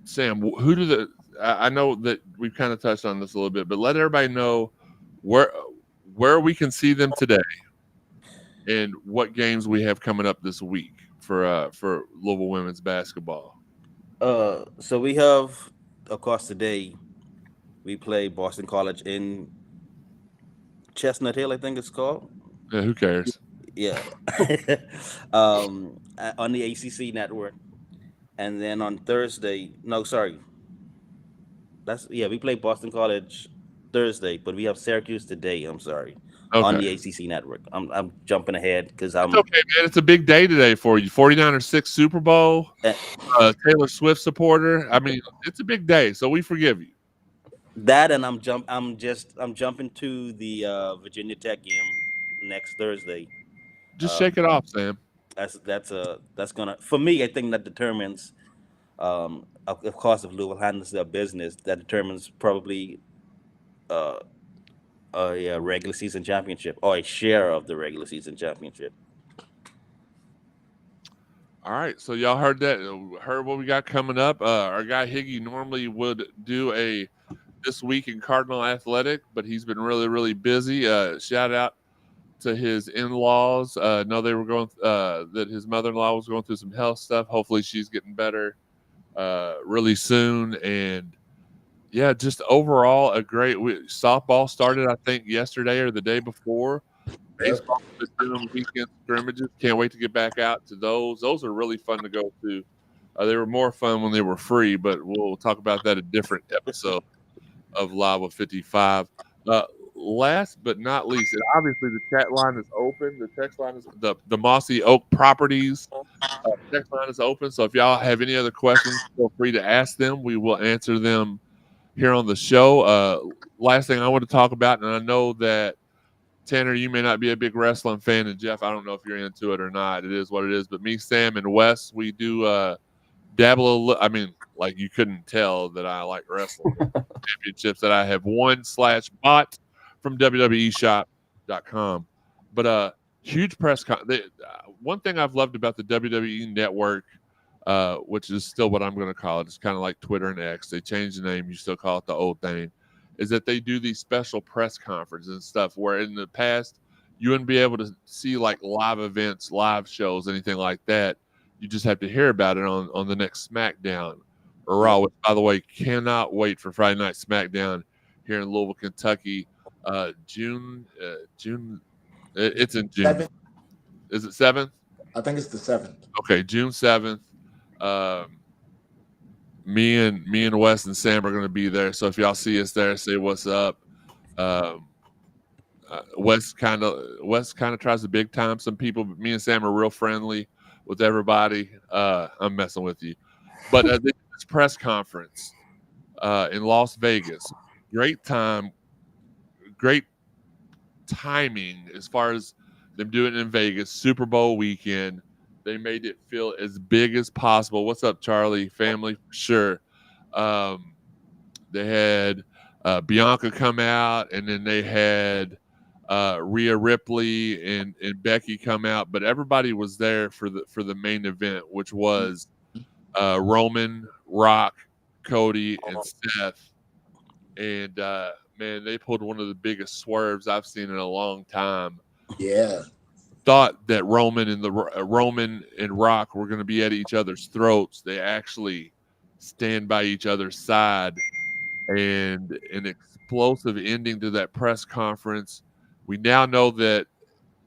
Sam, who do the? I know that we've kind of touched on this a little bit, but let everybody know where we can see them today, and what games we have coming up this week for Louisville women's basketball. So we have, of course, today we play Boston College in Chestnut Hill, I think it's called. Yeah, who cares? Yeah. On the ACC network. And then on Thursday, we play Boston College Thursday, but we have Syracuse today. I'm sorry. Okay. On the ACC network. I'm jumping ahead because It's okay, man. It's a big day today for you. 49ers Super Bowl. Taylor Swift supporter. I mean, it's a big day, so we forgive you. That, and I'm jumping to the Virginia Tech game next Thursday. Just shake it off, Sam. That's gonna, for me, I think that determines, of course, if Louisville handles their business, that determines probably a regular season championship or a share of the regular season championship. All right, so y'all heard what we got coming up. Our guy Higgy normally would do a This Week in Cardinal Athletic, but he's been really, really busy. Shout out to his in-laws. Know they were going that his mother-in-law was going through some health stuff. Hopefully she's getting better really soon. And yeah, just overall a great softball started, I think, yesterday or the day before. Baseball is doing weekend scrimmages. Can't wait to get back out to those. Those are really fun to go to. They were more fun when they were free, but we'll talk about that a different episode of Live with 55. Last but not least, and obviously the chat line is open. The text line is the Mossy Oak Properties text line is open. So if y'all have any other questions, feel free to ask them. We will answer them here on the show. Last thing I want to talk about, and I know that Tanner, you may not be a big wrestling fan, and Jeff, I don't know if you're into it or not. It is what it is. But me, Sam, and Wes, we do dabble. I mean, like you couldn't tell that I like wrestling championships that I have won / bought from WWEshop.com. But huge press one thing I've loved about the WWE Network, which is still what I'm going to call it, it's kind of like Twitter and X. They changed the name, you still call it the old thing, is that they do these special press conferences and stuff where in the past you wouldn't be able to see like live events, live shows, anything like that. You just have to hear about it on the next SmackDown. or Raw. Which, by the way, cannot wait for Friday Night SmackDown here in Louisville, Kentucky. June. It's in June. 7th. Is it 7th? I think it's the 7th. Okay, June 7th. Me and Wes and Sam are going to be there. So if y'all see us there, say what's up. Wes kind of tries to big time some people, but me and Sam are real friendly with everybody. I'm messing with you, but this press conference in Las Vegas, great time, great timing as far as them doing it in Vegas. Super Bowl weekend, they made it feel as big as possible. What's up, Charlie? Family, sure. They had Bianca come out, and then they had Rhea Ripley and Becky come out, but everybody was there for the main event, which was Roman, Rock, Cody, and Seth. And man, they pulled one of the biggest swerves I've seen in a long time. Yeah. Thought that Roman and Rock were going to be at each other's throats. They actually stand by each other's side, and an explosive ending to that press conference. We now know that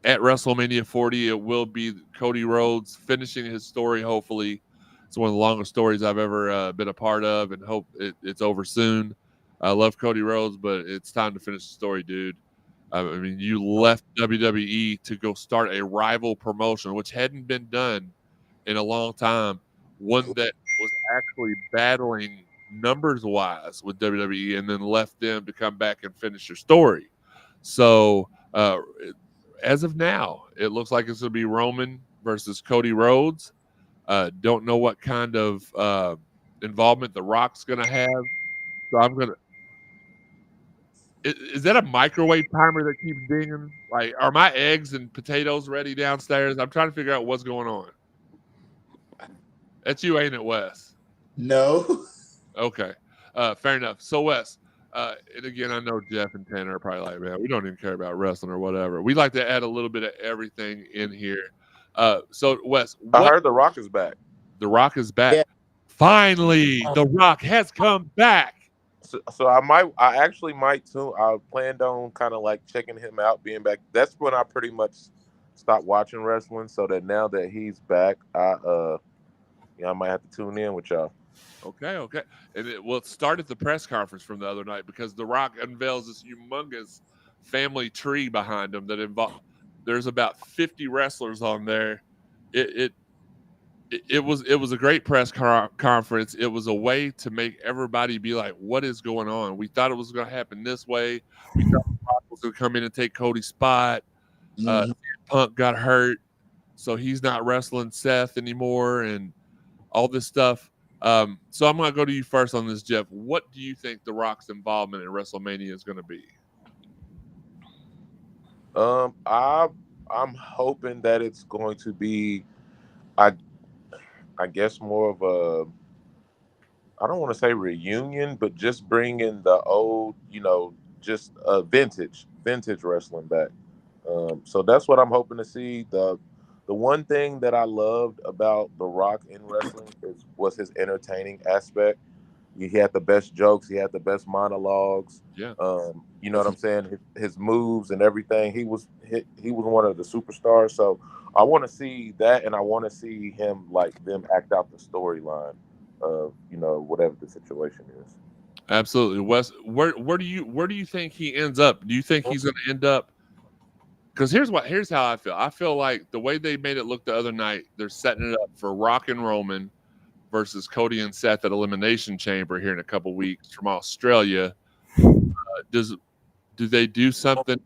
at WrestleMania 40, it will be Cody Rhodes finishing his story. Hopefully, it's one of the longest stories I've ever been a part of, and hope it's over soon. I love Cody Rhodes, but it's time to finish the story, dude. I mean, you left WWE to go start a rival promotion, which hadn't been done in a long time. One that was actually battling numbers-wise with WWE, and then left them to come back and finish your story. So, as of now, it looks like it's going to be Roman versus Cody Rhodes. Don't know what kind of involvement The Rock's going to have. So I'm going to. Is that a microwave timer that keeps dinging? Like, are my eggs and potatoes ready downstairs? I'm trying to figure out what's going on. That's you, ain't it, Wes? No. Okay. Fair enough. So, Wes, and again, I know Jeff and Tanner are probably like, man, we don't even care about wrestling or whatever. We like to add a little bit of everything in here. So, Wes, I heard The Rock is back. The Rock is back. Yeah. Finally, The Rock has come back. So I actually might too. I planned on kind of like checking him out, being back. That's when I pretty much stopped watching wrestling. So that now that he's back, I might have to tune in with y'all. Okay. And it start at the press conference from the other night, because The Rock unveils this humongous family tree behind him that there's about 50 wrestlers on there. It was a great press conference. It was a way to make everybody be like, what is going on? We thought it was going to happen this way. We thought The Rock was going to come in and take Cody's spot. Punk got hurt, so he's not wrestling Seth anymore, and all this stuff. So I'm going to go to you first on this, Jeff. What do you think The Rock's involvement in WrestleMania is going to be? I'm hoping that it's going to be, I guess, more of a, I don't want to say reunion, but just bringing the old, just vintage wrestling back. So that's what I'm hoping to see. The one thing that I loved about The Rock in wrestling was his entertaining aspect. He had the best jokes. He had the best monologues. Yeah. You know what I'm saying? His moves and everything. He was one of the superstars. So I want to see that, and I want to see him them act out the storyline of whatever the situation is. Absolutely, Wes. Where do you think he ends up? Do you think he's going to end up? Because here's how I feel. I feel like the way they made it look the other night, they're setting it up for Rock and Roman versus Cody and Seth at Elimination Chamber here in a couple weeks from Australia. Do they do something?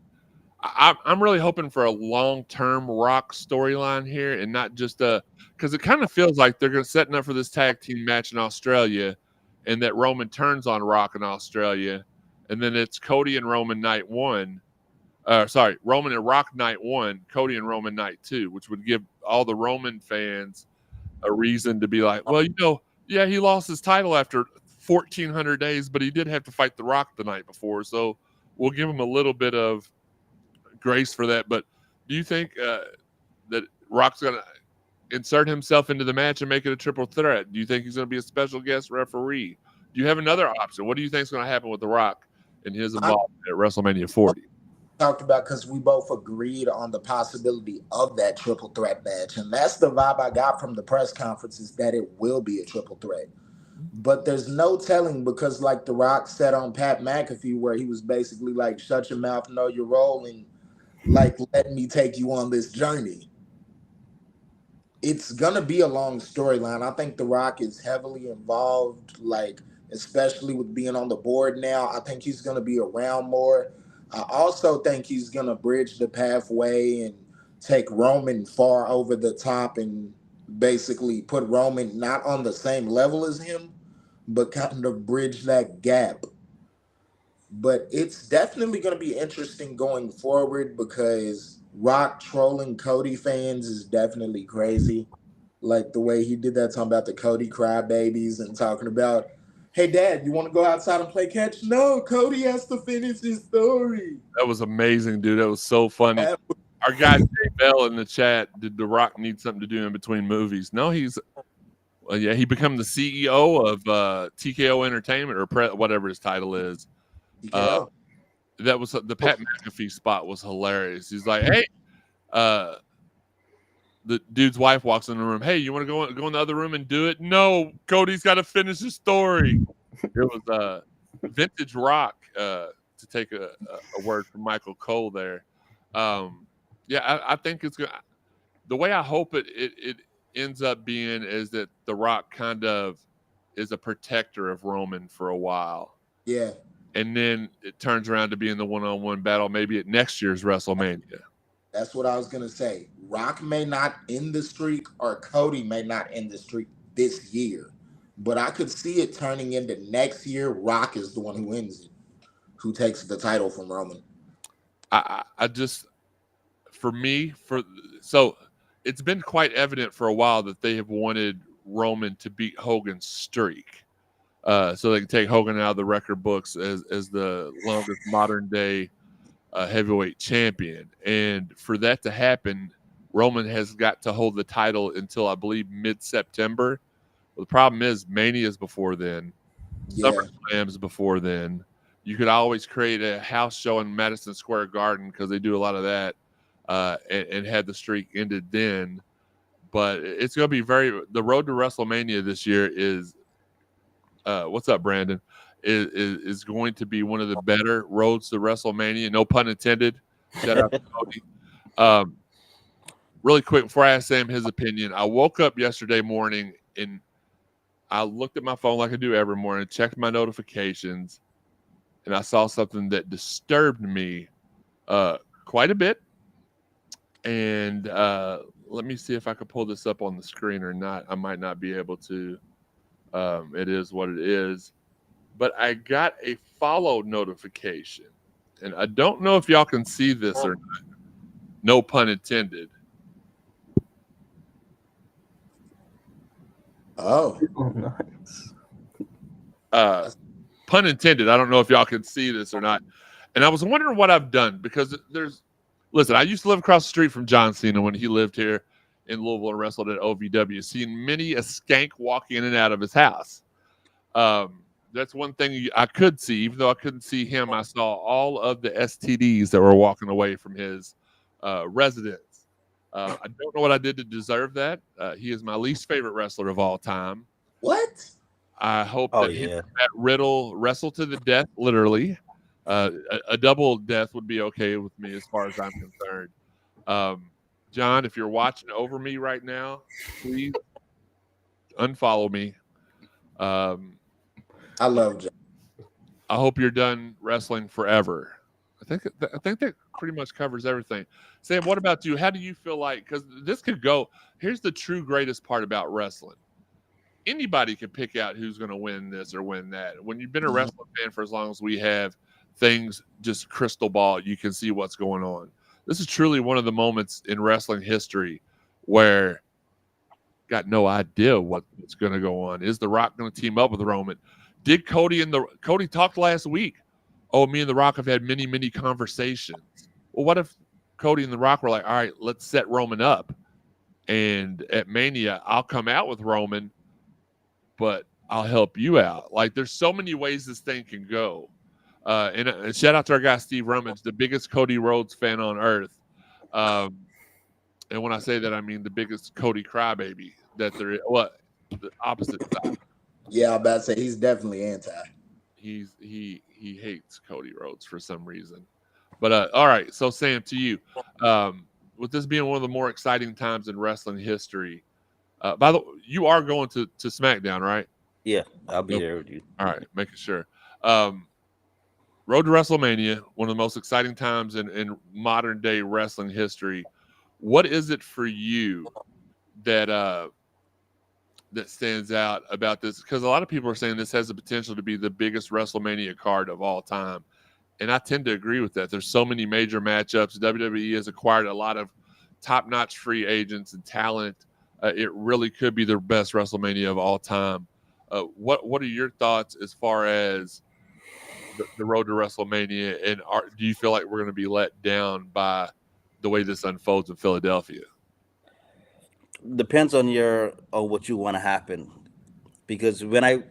I'm really hoping for a long-term Rock storyline here, and not just because it kind of feels like they're setting up for this tag team match in Australia, and that Roman turns on Rock in Australia, and then it's Cody and Roman night one. Roman and Rock night one, Cody and Roman night two, which would give all the Roman fans a reason to be like, well, yeah, he lost his title after 1,400 days, but he did have to fight The Rock the night before, so we'll give him a little bit of grace for that. But do you think that Rock's gonna? insert himself into the match and make it a triple threat? Do you think he's going to be a special guest referee? Do you have another option? What do you think is going to happen with The Rock and his involvement at WrestleMania 40? Talked about, because we both agreed on the possibility of that triple threat match, and that's the vibe I got from the press conference, is that it will be a triple threat. But there's no telling, because like The Rock said on Pat McAfee, where he was basically like, shut your mouth, know your role, and like, let me take you on this journey. It's gonna be a long storyline. I think The Rock is heavily involved, like especially with being on the board now. I think he's gonna be around more. I also think he's gonna bridge the pathway and take Roman far over the top and basically put Roman not on the same level as him, but kind of bridge that gap. But it's definitely gonna be interesting going forward, because Rock trolling Cody fans is definitely crazy. Like the way he did that, talking about the Cody crybabies and talking about, hey, Dad, you want to go outside and play catch? No, Cody has to finish his story. That was amazing, dude. That was so funny. Our guy Jay Bell in the chat, did The Rock need something to do in between movies? No, he became the CEO of TKO Entertainment, or whatever his title is. That was the Pat McAfee spot was hilarious. He's like, hey, the dude's wife walks in the room. Hey, you want to go in the other room and do it? No, Cody's got to finish his story. It was vintage Rock, to take a word from Michael Cole there. I think it's good. The way I hope it ends up being is that The Rock kind of is a protector of Roman for a while. Yeah. And then it turns around to being the one-on-one battle maybe at next year's WrestleMania. That's what I was going to say. Rock may not end the streak, or Cody may not end the streak this year. But I could see it turning into next year. Rock is the one who ends it, who takes the title from Roman. So it's been quite evident for a while that they have wanted Roman to beat Hogan's streak. So they can take Hogan out of the record books as the longest modern day heavyweight champion. And for that to happen, Roman has got to hold the title until, I believe, mid-September. Well, the problem is Mania's before then. Yeah. SummerSlam's before then. You could always create a house show in Madison Square Garden, because they do a lot of that, and had the streak ended then. But it's going to be the road to WrestleMania this year is, what's up, Brandon? Is going to be one of the better roads to WrestleMania. No pun intended. Shout out to Cody. Really quick, before I ask Sam his opinion, I woke up yesterday morning and I looked at my phone like I do every morning, checked my notifications, and I saw something that disturbed me quite a bit. And let me see if I could pull this up on the screen or not. I might not be able to. It is what it is. But I got a follow notification, and I don't know if y'all can see this or not. No pun intended. Oh. Nice. Pun intended. I don't know if y'all can see this or not. And I was wondering what I've done, because listen, I used to live across the street from John Cena when he lived here in Louisville and wrestled at OVW, seeing many a skank walk in and out of his house. That's one thing I could see. Even though I couldn't see him, I saw all of the STDs that were walking away from his residence. I don't know what I did to deserve that. He is my least favorite wrestler of all time. What? I hope that Matt Riddle wrestle to the death, literally. A double death would be okay with me as far as I'm concerned. John, if you're watching over me right now, please unfollow me. I love John. I hope you're done wrestling forever. I think that pretty much covers everything. Sam, what about you? How do you feel like, because this could go, here's the true greatest part about wrestling. Anybody can pick out who's going to win this or win that. When you've been a wrestling fan for as long as we have, things just crystal ball, you can see what's going on. This is truly one of the moments in wrestling history where got no idea what's going to go on. Is The Rock going to team up with Roman? Did Cody talked last week? Oh, me and The Rock have had many, many conversations. Well, what if Cody and The Rock were like, all right, let's set Roman up and at Mania I'll come out with Roman, but I'll help you out. Like there's so many ways this thing can go. And shout out to our guy Steve Rummage, the biggest Cody Rhodes fan on earth. And when I say that, I mean the biggest Cody crybaby that there is. What the opposite side? Yeah, I'm about to say he's definitely anti. He hates Cody Rhodes for some reason. But all right, so Sam, to you, with this being one of the more exciting times in wrestling history. By the way, you are going to SmackDown, right? Yeah, I'll be Nope. there with you. All right, making sure. Road to WrestleMania, one of the most exciting times in modern day wrestling history. What is it for you that that stands out about this? Because a lot of people are saying this has the potential to be the biggest WrestleMania card of all time. And I tend to agree with that. There's so many major matchups. WWE has acquired a lot of top-notch free agents and talent. It really could be the best WrestleMania of all time. What are your thoughts as far as the road to WrestleMania? And do you feel like we're going to be let down by the way this unfolds in Philadelphia? Depends on what you want to happen. Because when I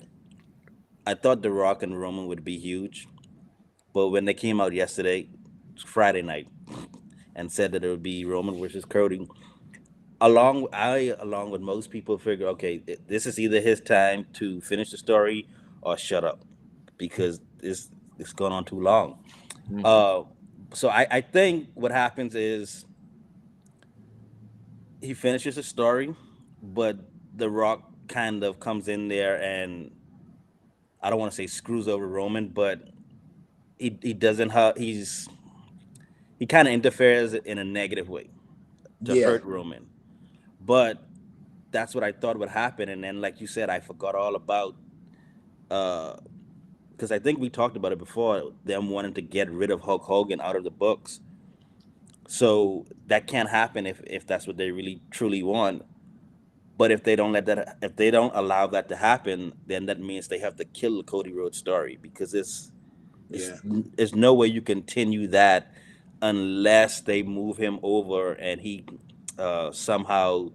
thought The Rock and Roman would be huge, but when they came out yesterday, Friday night, and said that it would be Roman versus Cody, along with most people figure, okay, this is either his time to finish the story or shut up, because it's gone on too long. So I think what happens is he finishes the story, but The Rock kind of comes in there and, I don't want to say screws over Roman, but he doesn't he kind of interferes in a negative way to hurt Roman. But that's what I thought would happen. And then, like you said, I forgot all about, because I think we talked about it before, them wanting to get rid of Hulk Hogan out of the books. So that can't happen if that's what they really truly want. But if they don't allow that to happen, then that means they have to kill the Cody Rhodes story, because there's no way you continue that unless they move him over and he somehow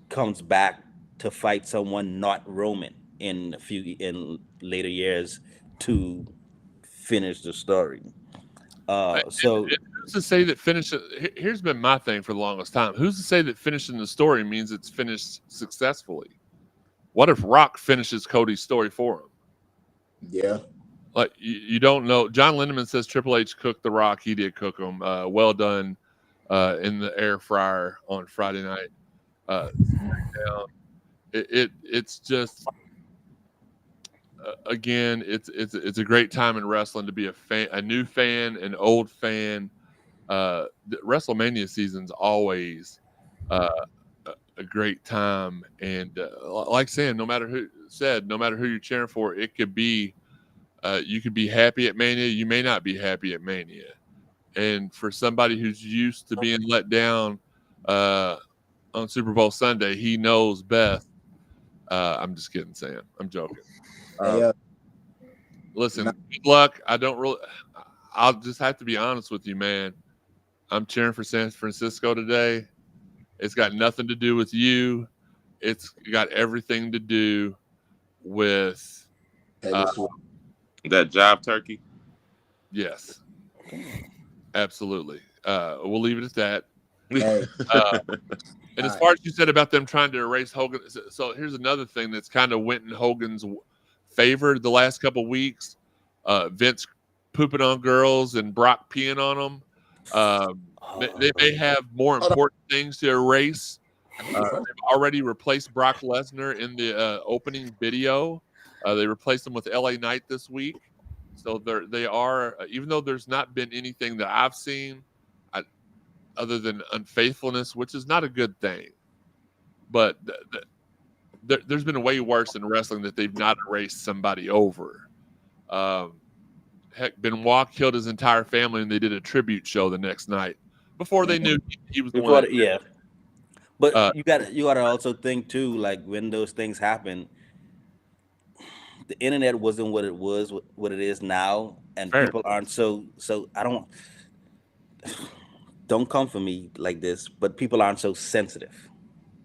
comes back to fight someone not Roman in later years to finish the story. So who's to say that here's been my thing for the longest time. Who's to say that finishing the story means it's finished successfully? What if Rock finishes Cody's story for him? Yeah. Like you don't know. John Lindemann says Triple H cooked The Rock. He did cook him. Well done in the air fryer on Friday night. It's just again, it's a great time in wrestling to be a fan, a new fan, an old fan. The WrestleMania season's always a great time, and like saying, no matter who you're cheering for, it could be. You could be happy at Mania. You may not be happy at Mania. And for somebody who's used to being let down on Super Bowl Sunday, he knows best. I'm just kidding, Sam. I'm joking. Listen, good luck. I'll just have to be honest with you, man. I'm cheering for San Francisco today. It's got nothing to do with you. It's got everything to do with that job turkey. Yes, absolutely. We'll leave it at that. And as far as you said about them trying to erase Hogan, so here's another thing that's kind of went in Hogan's favor the last couple of weeks. Vince pooping on girls and Brock peeing on them. They may have more important things to erase. They've already replaced Brock Lesnar in the opening video. They replaced him with LA Knight this week. So they are, even though there's not been anything that I've seen other than unfaithfulness, which is not a good thing. But there's been way worse in wrestling that they've not erased somebody over. Heck, Benoit killed his entire family, and they did a tribute show the next night before they knew he was the one. Yeah. But you got to also think too, like when those things happen, the internet wasn't what it is now, and people aren't so. I don't come for me like this, but people aren't so sensitive.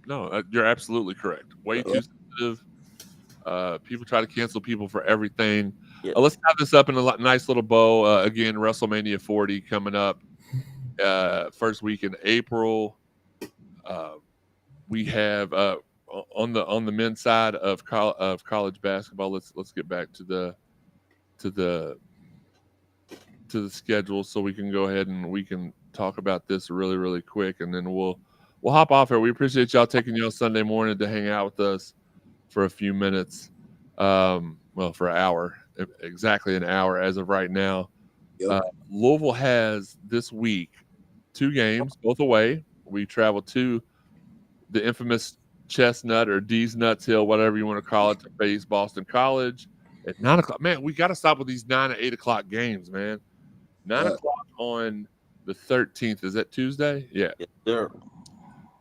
No, you're absolutely correct. Way too sensitive. People try to cancel people for everything. Yeah. Let's have this up in a nice little bow. Again, WrestleMania 40 coming up first week in April. We have on the men's side of college basketball. Let's get back to the schedule so we can go ahead and we can talk about this really, really quick, and then we'll hop off here. We appreciate y'all taking y'all Sunday morning to hang out with us for a few minutes. Well, for an hour, exactly an hour as of right now. Yep. Louisville has this week 2 games, both away. We travel to the infamous Chestnut or D's Nuts Hill, whatever you want to call it, to face Boston College at 9 o'clock. Man, we got to stop with these 9 and 8 o'clock games, man. 9 o'clock on the 13th. Is that Tuesday? Yeah. Yes, sir.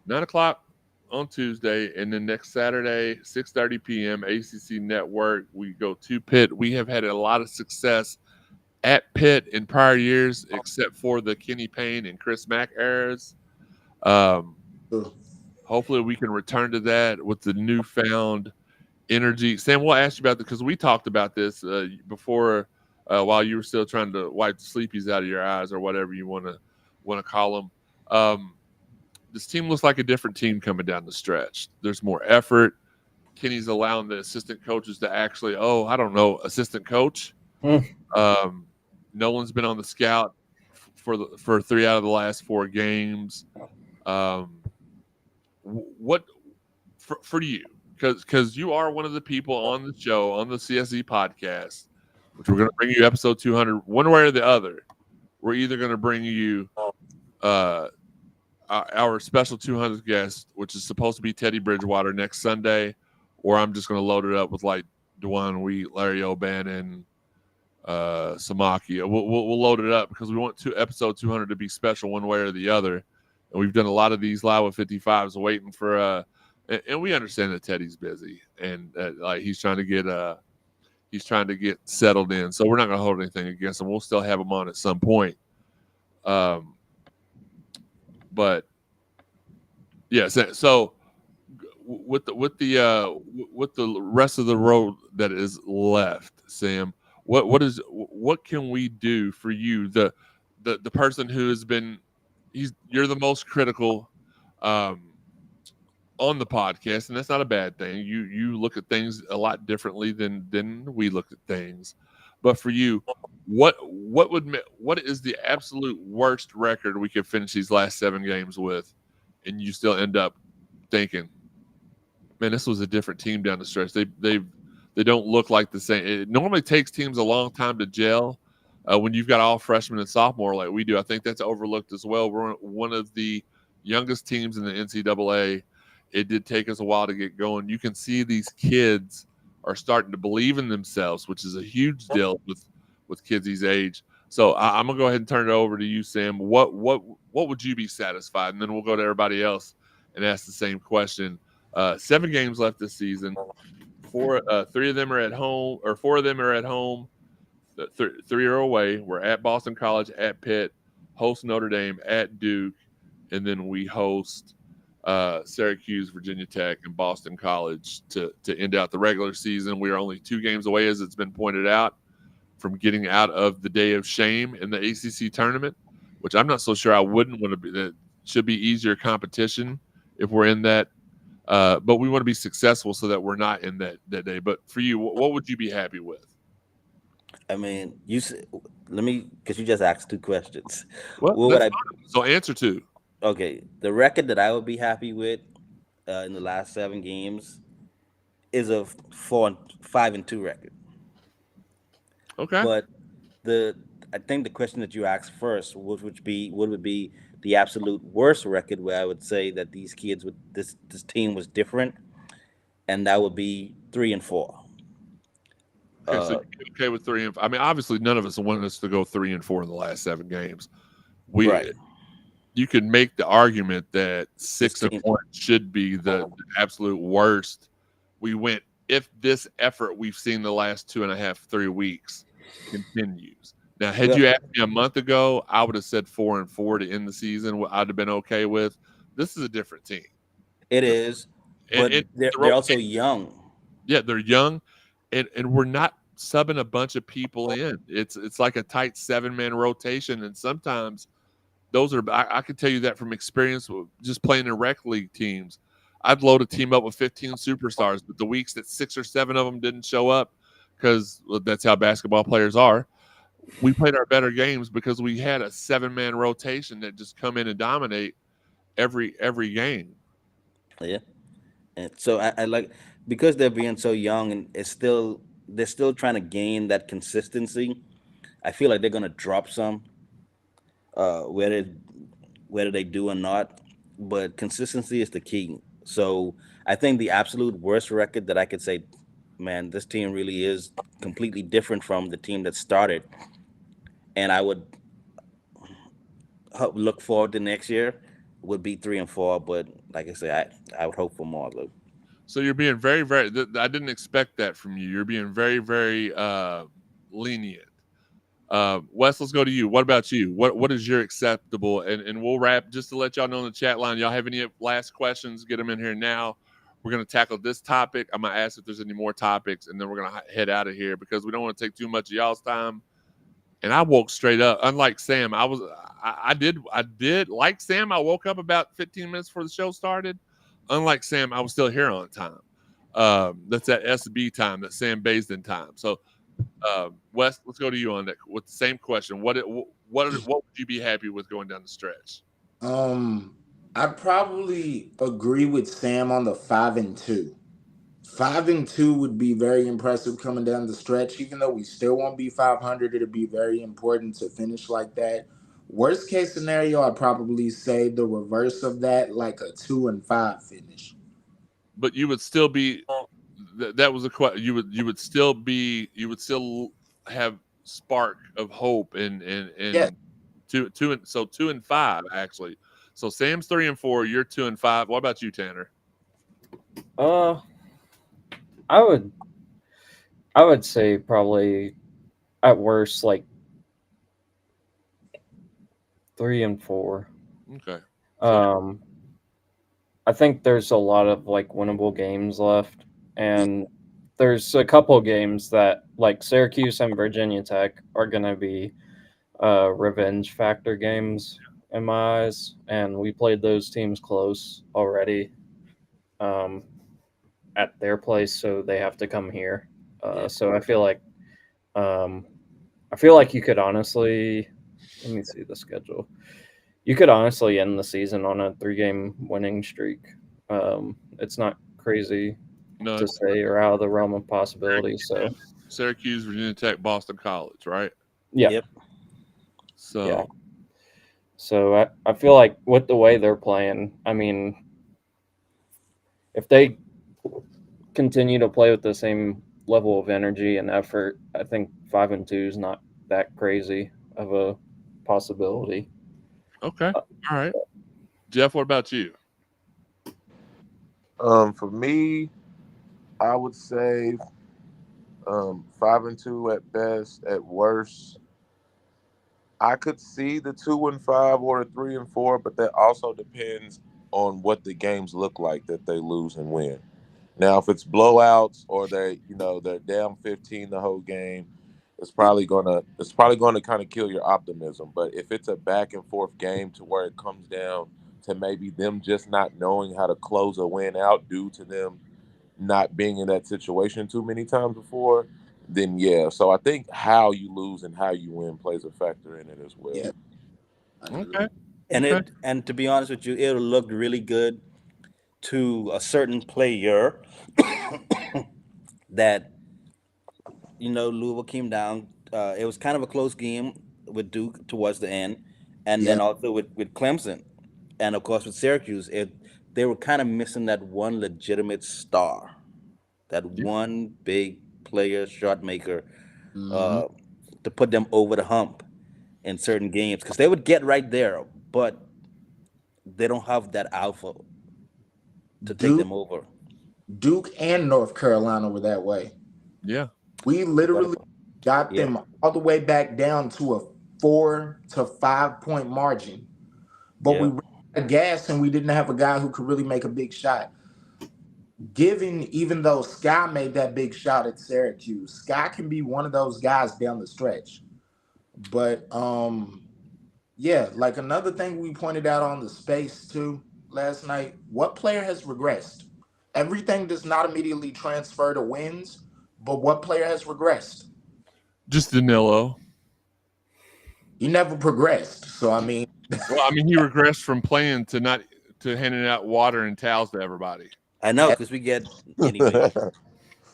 9 o'clock on Tuesday, and then next Saturday, 6:30 p.m., ACC Network. We go to Pitt. We have had a lot of success at Pitt in prior years, except for the Kenny Payne and Chris Mack eras. Hopefully we can return to that with the newfound energy. Sam, we'll ask you about this because we talked about this before while you were still trying to wipe the sleepies out of your eyes or whatever you want to call them. This team looks like a different team coming down the stretch. There's more effort. Kenny's allowing the assistant coaches to actually, assistant coach. Nolan's been on the scout for 3 out of the last 4 games. What for you? Because you are one of the people on the show, on the CSE podcast, which we're going to bring you episode 200 one way or the other. We're either going to bring you our special 200th guest, which is supposed to be Teddy Bridgewater next Sunday, or I'm just going to load it up with like Dwan Wheat, Larry O'Bannon, Samakia. We'll load it up because we want episode 200 to be special one way or the other. And we've done a lot of these live with 55s waiting for and we understand that Teddy's busy and like he's trying to get settled in. So we're not going to hold anything against him. We'll still have him on at some point. But yeah, so with the rest of the road that is left, Sam, what can we do for you, the person who has been you're the most critical on the podcast, and that's not a bad thing. You look at things a lot differently than we look at things. But for you, what is the absolute worst record we could finish these last 7 games with, and you still end up thinking, man, this was a different team down the stretch. They don't look like the same. It normally takes teams a long time to gel when you've got all freshmen and sophomore like we do. I think that's overlooked as well. We're one of the youngest teams in the NCAA. It did take us a while to get going. You can see these kids are starting to believe in themselves, which is a huge deal with kids these age. So I'm gonna go ahead and turn it over to you, Sam. What would you be satisfied? And then we'll go to everybody else and ask the same question. 7 games left this season. 3 of them are at home, or 4 of them are at home. 3 are away. We're at Boston College, at Pitt, host Notre Dame, at Duke, and then we host Syracuse, Virginia Tech, and Boston College to end out the regular season. We are only 2 games away, as it's been pointed out, from getting out of the day of shame in the ACC tournament, which I'm not so sure I wouldn't want to be. That should be easier competition if we're in that. But we want to be successful so that we're not in that day. But for you, what would you be happy with? I mean, because you just asked 2 questions. Well, What would I? So answer 2. Okay, the record that I would be happy with in the last 7 games is a 5-2 record. Okay. But I think the question that you asked first would be the absolute worst record, where I would say that these kids with this team was different, and that would be 3-4. Okay, so you're okay with 3 and 4. I mean, obviously, none of us want us to go 3 and 4 in the last 7 games. Right. You can make the argument that 6 and 1 should be the absolute worst. We went if this effort we've seen the last 2.5-3 weeks continues. Now, had you asked me a month ago, I would have said 4 and 4 to end the season. I'd have been okay with. This is a different team. It is, but And they're also young. yeah, they're young, and we're not subbing a bunch of people in. It's like a tight 7-man rotation, and sometimes those are. I can tell you that from experience, just playing in rec league teams. I'd load a team up with 15 superstars, but the weeks that 6 or 7 of them didn't show up, because that's how basketball players are, we played our better games because we had a 7-man rotation that just come in and dominate every game. Yeah. And so I like, because they're being so young and they're still trying to gain that consistency. I feel like they're gonna drop some, whether they do or not. But consistency is the key. So I think the absolute worst record that I could say, man, this team really is completely different from the team that started, and I would look forward to next year would be 3-4. But like I said, I would hope for more, though. So you're being very, very. I didn't expect that from you. You're being very, very lenient. Wes, let's go to you. What about you? What is your acceptable? And we'll wrap, just to let y'all know in the chat line. Y'all have any last questions? Get them in here now. We're gonna tackle this topic. I'm gonna ask if there's any more topics, and then we're gonna head out of here because we don't want to take too much of y'all's time. And I woke straight up. Unlike Sam, I did like Sam. I woke up about 15 minutes before the show started. Unlike Sam, I was still here on time. That's that SB time, that Sam Basden time. So, Wes, let's go to you on that with the same question. What would you be happy with going down the stretch? I'd probably agree with Sam on the 5-2. 5-2 would be very impressive coming down the stretch. Even though we still won't be 500, it'd be very important to finish like that. Worst case scenario, I'd probably say the reverse of that, like a 2-5 finish. But you would still be. That was a question. You would still have spark of hope and Yeah. 2-5 actually. So Sam's 3-4. You're 2-5. What about you, Tanner? I would say probably at worst like 3-4. Okay. I think there's a lot of like winnable games left, and there's a couple games that like Syracuse and Virginia Tech are gonna be revenge factor games in my eyes, and we played those teams close already at their place, so they have to come here. So I feel like you could honestly, let me see the schedule. You could honestly end the season on a 3-game winning streak. It's not crazy to say or out of the realm of possibility. So Syracuse, Virginia Tech, Boston College, right? Yeah. Yep. So yeah. So I feel like with the way they're playing, I mean, if they continue to play with the same level of energy and effort, I think 5-2 is not that crazy of a possibility. Okay. All right. Jeff, what about you? For me, I would say 5-2 at best. At worst, I could see the 2-5 or the 3-4, but that also depends on what the games look like that they lose and win. Now, if it's blowouts or they're down 15 the whole game, it's probably gonna kind of kill your optimism. But if it's a back and forth game to where it comes down to maybe them just not knowing how to close a win out due to them not being in that situation too many times before, then yeah. So I think how you lose and how you win plays a factor in it as well. Yeah. Okay. And to be honest with you, it'll look really good to a certain player that Louisville came down. It was kind of a close game with Duke towards the end, and then also with Clemson, and of course with Syracuse. They were kind of missing that one legitimate star, that one big player, shot maker, to put them over the hump in certain games, because they would get right there, but they don't have that alpha to take them over. Duke and North Carolina were that way. Yeah. We literally got them all the way back down to a 4 to 5 point margin, but we ran gas and we didn't have a guy who could really make a big shot. Even though Sky made that big shot at Syracuse, Sky can be one of those guys down the stretch. But yeah, like another thing we pointed out on the space too last night, what player has regressed? Everything does not immediately transfer to wins, but what player has regressed? Just Danilo. He never progressed. So I mean, Well, I mean, he regressed from playing to handing out water and towels to everybody. I know, because we get anyway.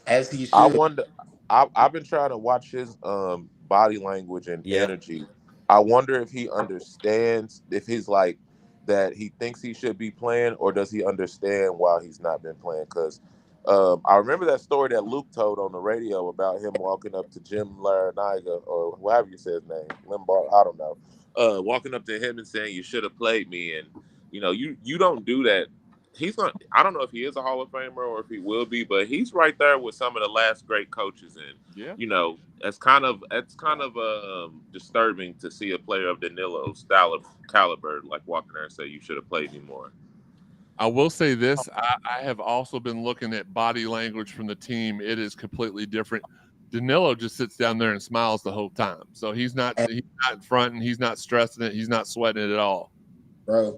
as he should. I wonder. I've been trying to watch his body language and Yeah. energy. I wonder if he understands, if he's like that he thinks he should be playing, or does he understand why he's not been playing? Because I remember that story that Luke told on the radio about him walking up to Jim Larinaga, or however you say his name, Limbaugh, I don't know, walking up to him and saying, "You should have played me." And you don't do that. He's not. I don't know if he is a Hall of Famer or if he will be, but he's right there with some of the last great coaches. And Yeah. it's kind of disturbing to see a player of Danilo's style of caliber like walking there and say, "You should have played me more." I will say this: I have also been looking at body language from the team. It is completely different. Danilo just sits down there and smiles the whole time, so he's not in front and he's not stressing it. He's not sweating it at all. Bro,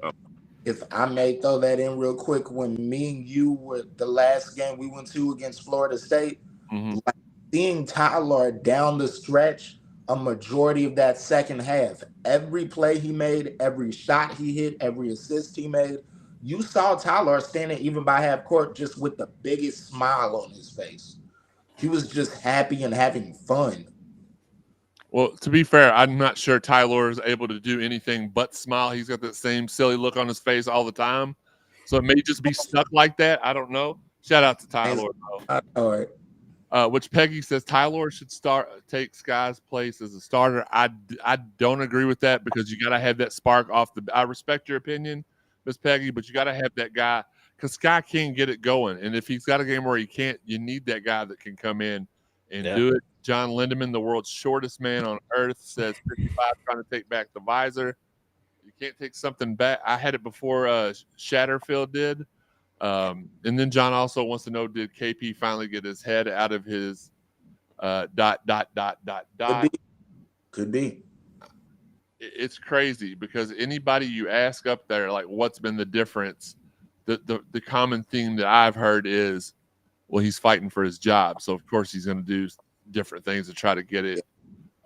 if I may throw that in real quick, when me and you were the last game we went to against Florida State, like seeing Tyler down the stretch a majority of that second half, every play he made, every shot he hit, every assist he made, you saw Tyler standing even by half court just with the biggest smile on his face. He was just happy and having fun. Well, to be fair, I'm not sure Tyler is able to do anything but smile. He's got that same silly look on his face all the time. So it may just be stuck like that. I don't know. Shout out to Tyler, though. All right. Which Peggy says Tyler should take Sky's place as a starter. I don't agree with that because you got to have that spark off the. I respect your opinion, Miss Peggy, but you got to have that guy because Sky can't get it going. And if he's got a game where he can't, you need that guy that can come in and do it. John Lindemann, the world's shortest man on earth, says 55 trying to take back the visor. You can't take something back. I had it before Shatterfield did. And then John also wants to know, did KP finally get his head out of his ... Could be. It's crazy because anybody you ask up there, like what's been the difference, the common theme that I've heard is, well, he's fighting for his job. So, of course, he's going to do different things to try to get it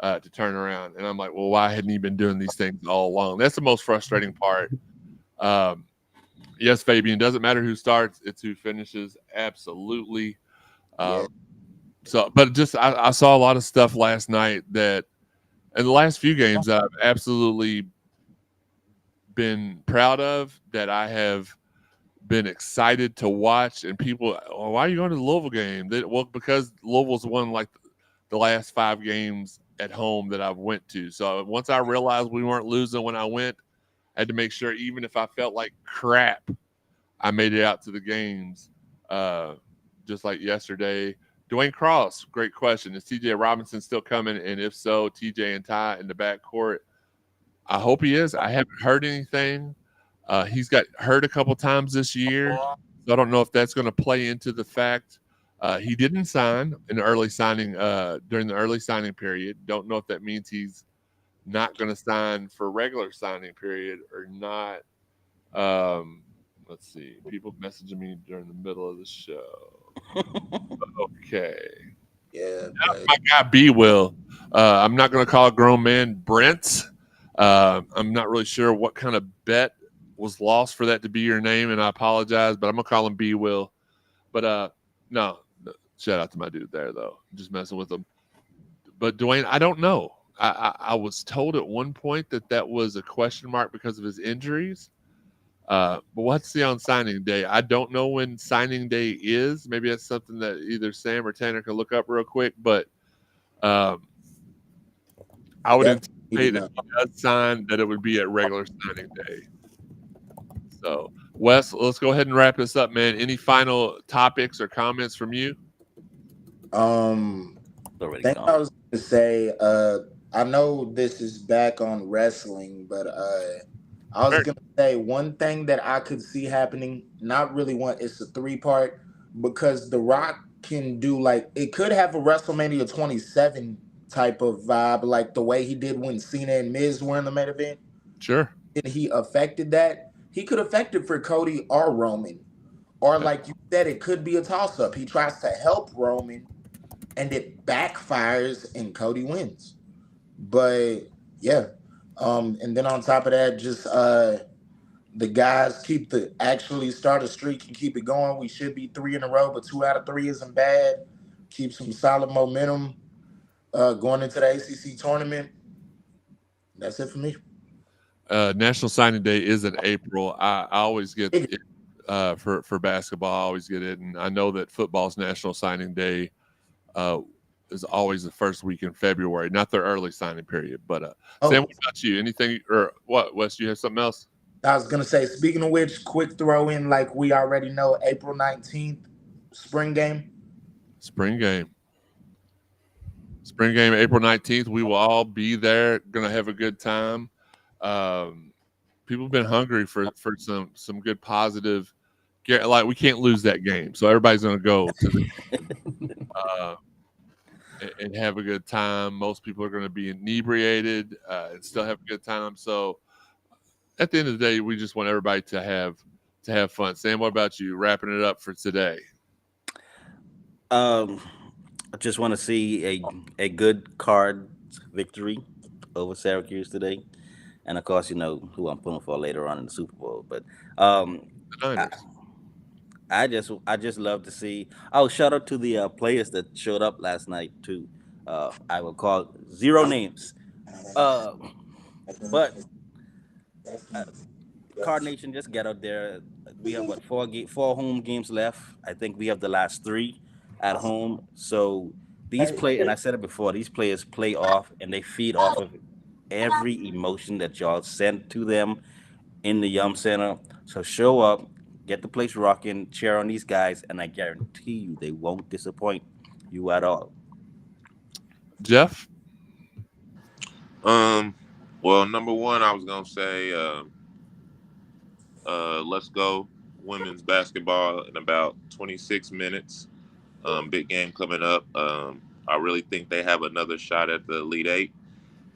to turn around. And I'm like, well, why hadn't he been doing these things all along? That's the most frustrating part. Yes, Fabian, doesn't matter who starts, it's who finishes. Absolutely. So, but just I saw a lot of stuff last night that in the last few games that I've absolutely been proud of, that I have been excited to watch. And people, oh, why are you going to the Louisville game? Well, because Louisville's won like the last 5 games at home that I've went to. So once I realized we weren't losing when I went, I had to make sure, even if I felt like crap, I made it out to the games. Just like yesterday. Dwayne Cross, great question. Is TJ Robinson still coming? And if so, TJ and Ty in the backcourt. I hope he is. I haven't heard anything. He's got hurt a couple times this year. So I don't know if that's going to play into the fact he didn't sign in the early signing during the early signing period. Don't know if that means he's not going to sign for regular signing period or not. Let's see. People messaging me during the middle of the show. Okay. Yeah. My guy B will. I'm not going to call a grown man Brent. I'm not really sure what kind of bet was lost for that to be your name, and I apologize, but I'm going to call him B will. But no, shout out to my dude there, though. Just messing with him. But Dwayne, I don't know. I was told at one point that was a question mark because of his injuries. But we'll have to see on signing day. I don't know when signing day is. Maybe that's something that either Sam or Tanner can look up real quick. But I would anticipate if he does sign that it would be at regular signing day. So, Wes, let's go ahead and wrap this up, man. Any final topics or comments from you? I think I was going to say, I know this is back on wrestling, but I was gonna say one thing that I could see happening, not really one, it's a 3-part, because The Rock can do like it could have a WrestleMania 27 type of vibe, like the way he did when Cena and Miz were in the main event. Sure. And he affected that. He could affect it for Cody or Roman. Or like you said, it could be a toss-up. He tries to help Roman and it backfires and Cody wins. But yeah. And then on top of that, just the guys actually start a streak and keep it going. We should be 3 in a row, but 2 out of 3 isn't bad. Keep some solid momentum going into the ACC tournament. That's it for me. National Signing Day is in April. I always get it, for basketball. I always get it, and I know that football's National Signing Day is always the first week in February, not their early signing period. But Sam, what about you? Anything or what? Wes, you have something else? I was gonna say, speaking of which, quick throw in, like we already know, April 19th, spring game. Spring game, April 19th. We will all be there. Gonna have a good time. People have been hungry for some good positive. Like we can't lose that game, so everybody's gonna go to the and have a good time. Most people are gonna be inebriated and still have a good time. So at the end of the day, we just want everybody to have fun. Sam, what about you? Wrapping it up for today. I just want to see a good Cards victory over Syracuse today, and of course, you know who I'm pulling for later on in the Super Bowl. But The Niners. I just love to see. Oh, shout out to the players that showed up last night too. I will call zero names, but Card Nation, just get out there. We have what 4 home games left. I think we have the last 3 at home. So these play, and I said it before, these players play off and they feed off of every emotion that y'all send to them in the Yum Center. So show up, get the place rocking, cheer on these guys, and I guarantee you they won't disappoint you at all. Jeff? Well, number one, I was gonna say, let's go women's basketball in about 26 minutes. Big game coming up. I really think they have another shot at the Elite Eight.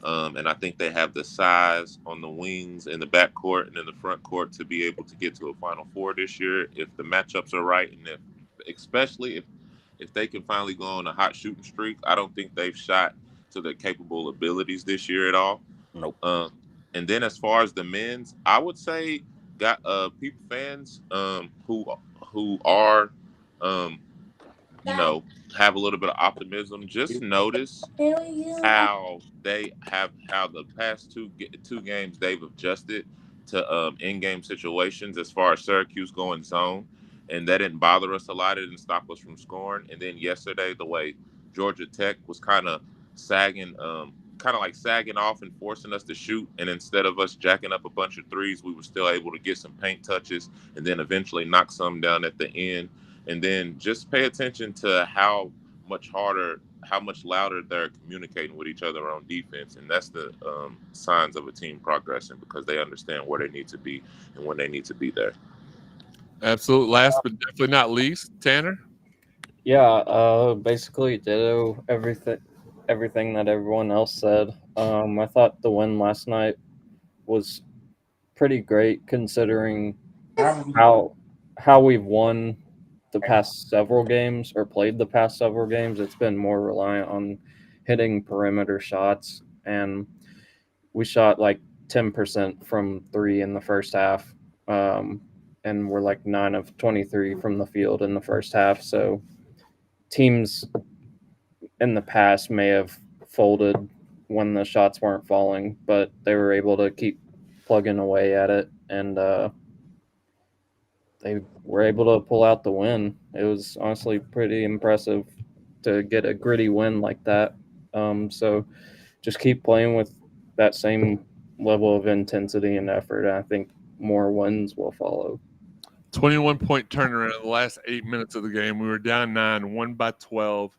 And I think they have the size on the wings in the backcourt and in the front court to be able to get to a Final Four this year if the matchups are right, and especially if they can finally go on a hot shooting streak. I don't think they've shot to their capable abilities this year at all. Nope. And then as far as the men's, I would say fans who are have a little bit of optimism. Just notice how the past two games they've adjusted to in-game situations as far as Syracuse going zone, and that didn't bother us a lot. It didn't stop us from scoring. And then yesterday, the way Georgia Tech was kind of sagging off and forcing us to shoot, and instead of us jacking up a bunch of threes, we were still able to get some paint touches and then eventually knock some down at the end. And then just pay attention to how much louder they're communicating with each other on defense. And that's the signs of a team progressing, because they understand where they need to be and when they need to be there. Absolutely. Last but definitely not least, Tanner? Yeah, basically ditto everything that everyone else said. I thought the win last night was pretty great considering how we've won the past several games or played the past several games. It's been more reliant on hitting perimeter shots, and we shot like 10% from 3 in the first half, and we're like 9 of 23 from the field in the first half. So teams in the past may have folded when the shots weren't falling, but they were able to keep plugging away at it, and they were able to pull out the win. It was honestly pretty impressive to get a gritty win like that. So just keep playing with that same level of intensity and effort, and I think more wins will follow. 21-point turnaround in the last 8 minutes of the game. We were down 9, won by 12.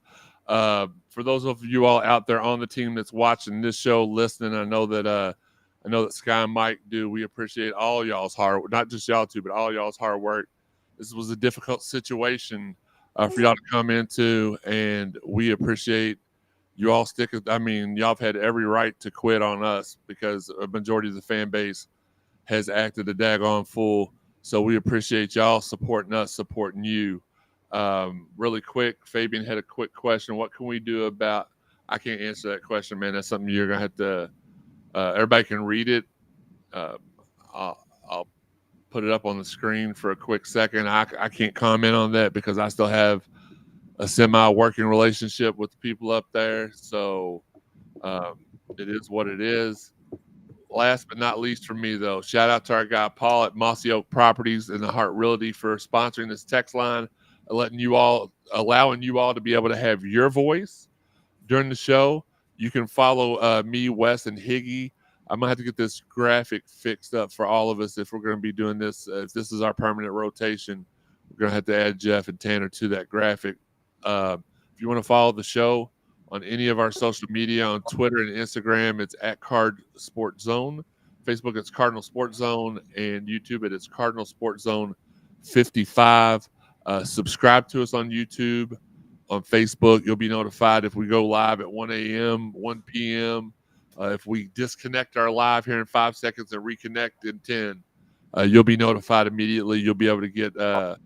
For those of you all out there on the team that's watching this show, listening, I know that I know that Sky and Mike do. We appreciate all y'all's hard work, not just y'all two, but all y'all's hard work. This was a difficult situation for y'all to come into, and we appreciate you all sticking. I mean, y'all have had every right to quit on us because a majority of the fan base has acted a daggone fool. So we appreciate y'all supporting us, supporting you. Really quick, Fabian had a quick question. What can we do about? I can't answer that question, man. That's something you're gonna have to. Everybody can read it. I'll put it up on the screen for a quick second. I can't comment on that because I still have a semi-working relationship with the people up there. So it is what it is. Last but not least for me, though, shout out to our guy Paul at Mossy Oak Properties and the Heart Realty for sponsoring this text line, allowing you all to be able to have your voice during the show. You can follow me, Wes, and Higgy. I'm going to have to get this graphic fixed up for all of us if we're going to be doing this. If this is our permanent rotation, we're going to have to add Jeff and Tanner to that graphic. If you want to follow the show on any of our social media, on Twitter and Instagram, it's at Card Sports Zone. Facebook, it's Cardinal Sports Zone. And YouTube, it's Cardinal Sports Zone 55. Subscribe to us on YouTube. On Facebook, you'll be notified if we go live at 1 a.m., 1 p.m. If we disconnect our live here in 5 seconds and reconnect in 10, you'll be notified immediately. You'll be able to get the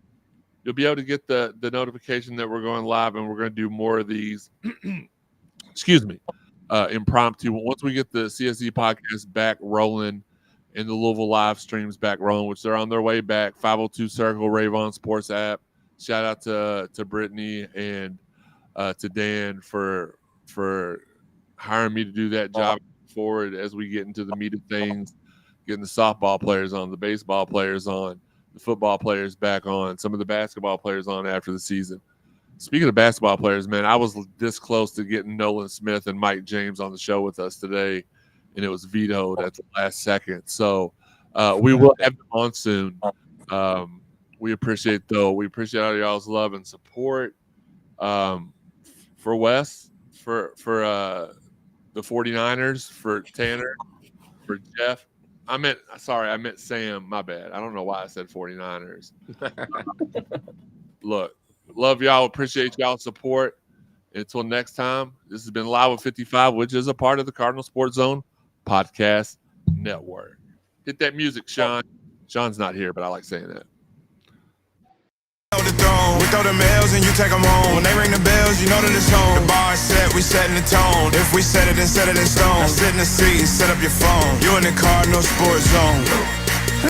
notification that we're going live, and we're going to do more of these. Excuse me, impromptu. Once we get the CSE podcast back rolling and the Louisville live streams back rolling, which they're on their way back. 502 Circle, Ravon Sports app. Shout out to Brittany and to Dan for hiring me to do that job forward as we get into the meat of things, getting the softball players on, the baseball players on, the football players back on, some of the basketball players on after the season. Speaking of basketball players, man, I was this close to getting Nolan Smith and Mike James on the show with us today, and it was vetoed at the last second. So we will have them on soon. We appreciate all y'all's love and support. For Wes, for the 49ers, for Tanner, for Jeff. I meant Sam. My bad. I don't know why I said 49ers. Look, love y'all. Appreciate y'all's support. Until next time, this has been Live with 55, which is a part of the Cardinal Sports Zone Podcast Network. Hit that music, Sean. Sean's not here, but I like saying that. We throw the mails and you take them home. When they ring the bells, you know that it's home. The bar is set, we setting the tone. If we set it, then set it in stone. Now sit in the seat and set up your phone. You in the Cardinal Sports Zone.